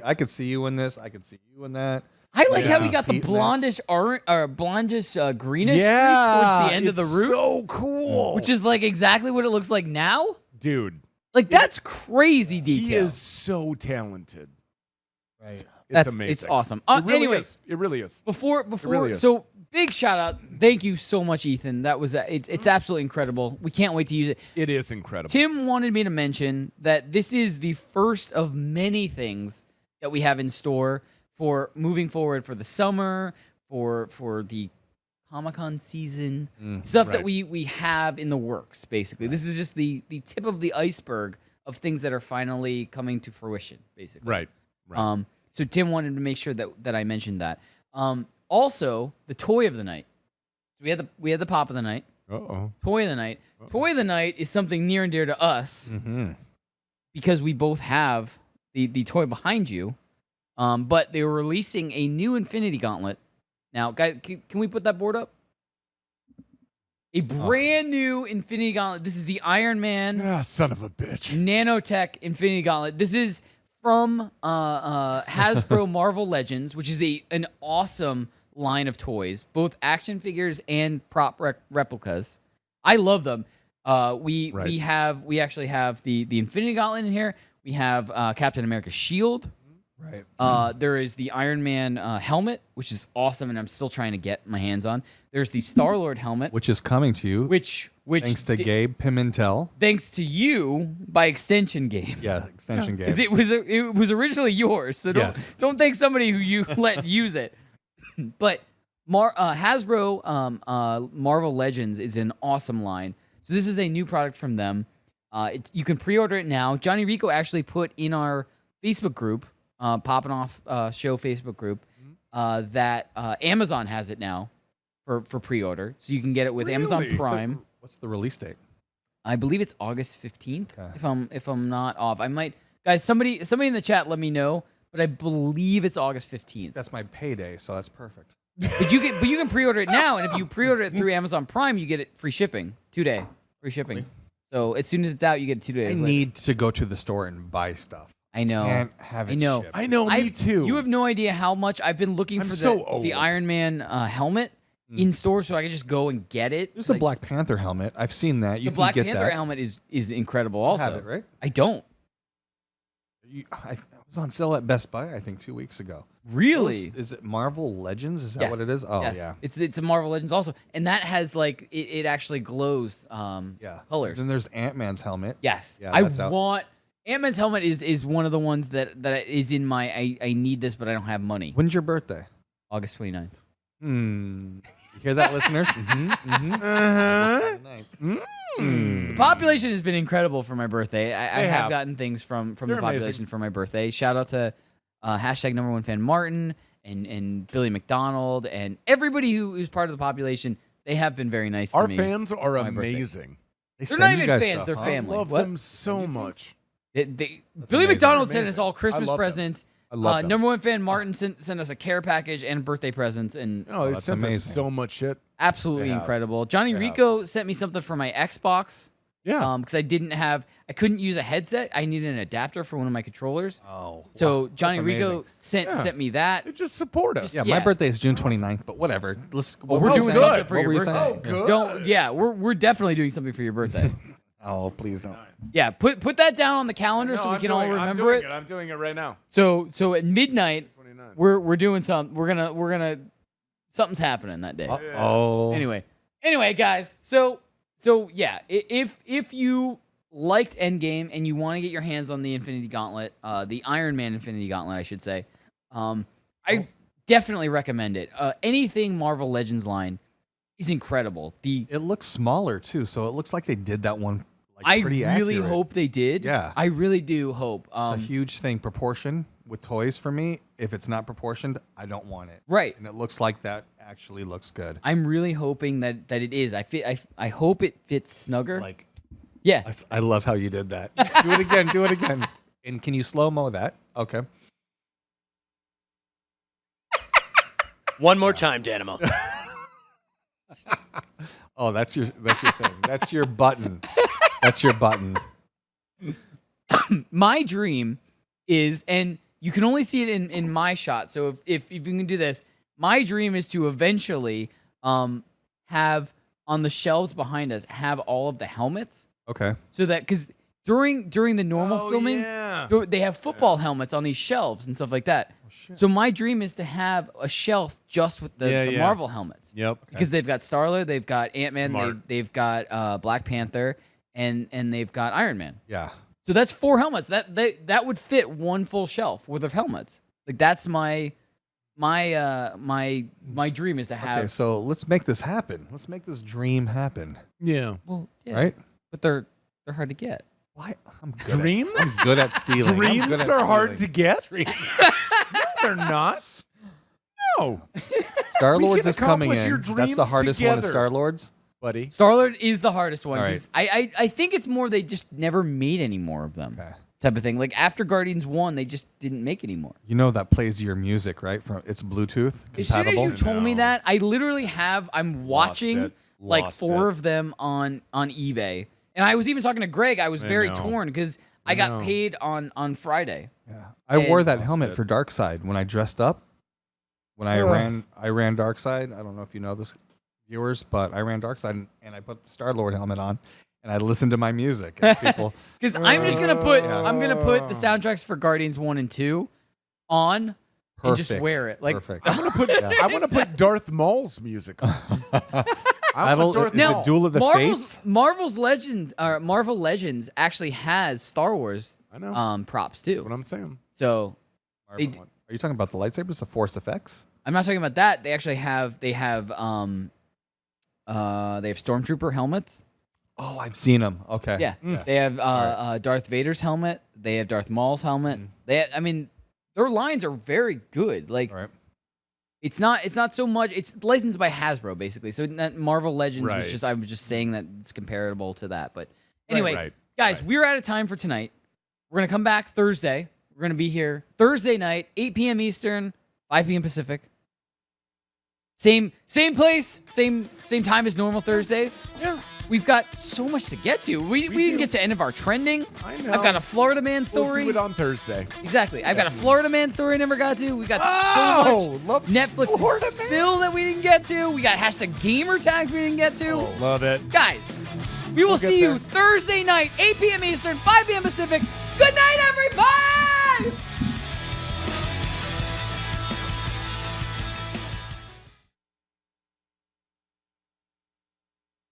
I could see you in this. I could see you in that. I like how Yeah. he got the Pete in there. blondish orange or blondish greenish streak Yeah. towards the end of the it's roots, so cool. which is like exactly what it looks like now. Dude, Like that's crazy detail. he is so talented. Right. It's That's amazing. it's awesome. It really Anyway, is. It really is. Before, really is. so big shout out. Thank you so much, Ethan. That was it's absolutely incredible. We can't wait to use it. It is incredible. Tim wanted me to mention that this is the first of many things that we have in store for moving forward for the summer, for the Comic-Con season, stuff that right. we have in the works. Basically, this is just the tip of the iceberg of things that are finally coming to fruition. Basically, Right. Right. So Tim wanted to make sure that I mentioned that. Also, the toy of the night. We had the pop of the night. Uh-oh. Toy of the night. Toy of the night is something near and dear to us Mm-hmm. because we both have the toy behind you. But they were releasing a new Infinity Gauntlet. Now, guys, can we put that board up? A brand new Infinity Gauntlet. This is the Iron Man Ah, son of a bitch. Nanotech Infinity Gauntlet. This is from Hasbro Marvel Legends, which is an awesome line of toys, both action figures and prop replicas. I love them. We actually have the Infinity Gauntlet in here. We have Captain America's shield. Right. There is the Iron Man helmet, which is awesome, and I'm still trying to get my hands on. There's the Star-Lord helmet, Which is coming to you. which Thanks to Gabe Pimentel. thanks to you by extension, Gabe. Yeah, extension Gabe. Because it was originally yours, so don't thank somebody who you let use it. But Hasbro Marvel Legends is an awesome line. So this is a new product from them. You can pre-order it now. Johnny Rico actually put in our Facebook group, Poppin Off Show Facebook group, that Amazon has it now for pre-order. So you can get it with Amazon Prime. What's the release date? I believe it's August 15th. If I'm not off, I might. Guys, somebody in the chat let me know. But I believe it's August 15th. That's my payday, so that's perfect. But you can pre-order it now, and if you pre-order it through Amazon Prime, you get it free shipping, 2-day free shipping. So as soon as it's out, you get it 2 days. I need to go to the store and buy stuff. I know. Can't have it shipped. I know. Me too. You have no idea how much I've been looking for the Iron Man helmet in store, so I can just go and get it. There's a Black Panther helmet. I've seen that. You the can Black get Panther that. helmet is incredible. Also, have it, right? I don't. I was on sale at Best Buy, I think, 2 weeks ago. Really? Is it Marvel Legends? Is that Yes. what it is? Oh, Yes. yeah. It's a Marvel Legends also, and that has like it actually glows colors. Then there's Ant-Man's helmet. Yes, Yeah, I that's out. want Ant-Man's helmet is one of the ones that is in my I need this, but I don't have money. When's your birthday? August 29th. You hear that, listeners? The population has been incredible for my birthday. I They have have. gotten things from They're the population amazing. for my birthday. Shout out to hashtag #1fan Martin and Billy McDonald and everybody who's part of the population. They have been very nice to Our me. fans are on my birthday. amazing. They're not even fans; they're family. I love What? them so much. Billy amazing. McDonald They're sent us amazing. all Christmas I love them. presents. I love them. #1fan Martin sent us a care package and birthday presents, and Oh, they that's sent us amazing. so much shit. absolutely They have. incredible. Johnny They have. Rico sent me something for my Xbox. Yeah. Because I couldn't use a headset. I needed an adapter for one of my controllers. Oh. So wow. Johnny That's Rico amazing. sent me that. They just support us. Yeah, my birthday is June 29th, but whatever. Let's. We're what doing was something that? for What your were you birthday. saying? Oh, good. Don't. Yeah, we're definitely doing something for your birthday. Oh, please don't. Yeah, put that down on the calendar No, so we I'm can all doing remember it. I'm doing it right now. So at midnight, 29. we're doing something. We're gonna something's happening that day. Oh. Anyway, guys. So yeah, if you liked Endgame and you want to get your hands on the Infinity Gauntlet, the Iron Man Infinity Gauntlet, I should say, I definitely recommend it. Anything Marvel Legends line is incredible. It looks smaller too, so it looks like they did that one. Like, I pretty really accurate. hope they did. Yeah. I really do hope. It's a huge thing. Proportion with toys for me. If it's not proportioned, I don't want it. Right. And it looks like that actually looks good. I'm really hoping that it is. I hope it fits snugger. Like, yeah. I love how you did that. Do it again. Do it again. And can you slow mo that? Okay. One more time, Danimo. Oh, that's your thing. That's your button. That's your button. My dream is, and you can only see it in my shot. So if you can do this, my dream is to eventually have on the shelves behind us have all of the helmets. Okay. So that because during the normal filming, they have football helmets on these shelves and stuff like that. So my dream is to have a shelf just with the Marvel helmets. Yep. Because they've got Star-Lord, they've got Ant-Man, Smart. they've got Black Panther, and they've got Iron Man. Yeah. So that's 4 helmets. That would fit one full shelf worth of helmets. Like that's my dream is to have. Okay, so let's make this happen. Let's make this dream happen. Yeah. Well, yeah. Right? But they're hard to get. Why? I'm good. Dreams? I'm good at stealing. Dreams are hard to get. No, they're not. No. Star-Lord's We is can coming accomplish your in. That's the dreams hardest one of together. Star-Lord's. Buddy. Star-Lord is the hardest one. All 'Cause I think it's more they just never made any more of them. Okay. Type of thing. Like after Guardians 1, they just didn't make any more. You know that plays your music, right? From it's Bluetooth compatible. As soon as you told me that, I literally I'm watching it. like Lost 4 it. of them on eBay. And I was even talking to Greg. I was very know. torn because I got know. paid on Friday. I wore that And- helmet for Darkseid when I dressed up. when I ran Darkseid. I don't know if you know this, viewers, but I ran Darkseid and I put the Star-Lord helmet on and I listened to my music. And people, because I'm just gonna put the soundtracks for Guardians 1 and 2 on. And just wear it. Like Perfect. I want to put Darth Maul's music on. Is it Duel of the Fates? Marvel Legends actually has Star Wars props too. That's what I'm saying. So Are you talking about the lightsabers, the Force effects? I'm not talking about that. They actually have Stormtrooper helmets. Oh, I've seen them. Okay. Yeah. They have Darth Vader's helmet. They have Darth Maul's helmet. Their lines are very good. Like, it's not so much. It's licensed by Hasbro basically. So that Marvel Legends I was just saying that it's comparable to that. But anyway, guys, we're out of time for tonight. We're gonna come back Thursday. We're gonna be here Thursday night, 8 p.m. Eastern, 5 p.m. Pacific. Same place, same time as normal Thursdays. Yeah. We've got so much to get to. We didn't get to any of our trending. I know. I've got a Florida man story. We'll do it on Thursday. Exactly. I've got a Florida man story I never got to. We got so much Netflix and spill that we didn't get to. We got hashtag gamer tags we didn't get to. Oh, love it. Guys, we will see you Thursday night, 8 p.m. Eastern, 5 p.m. Pacific. Good night, everybody!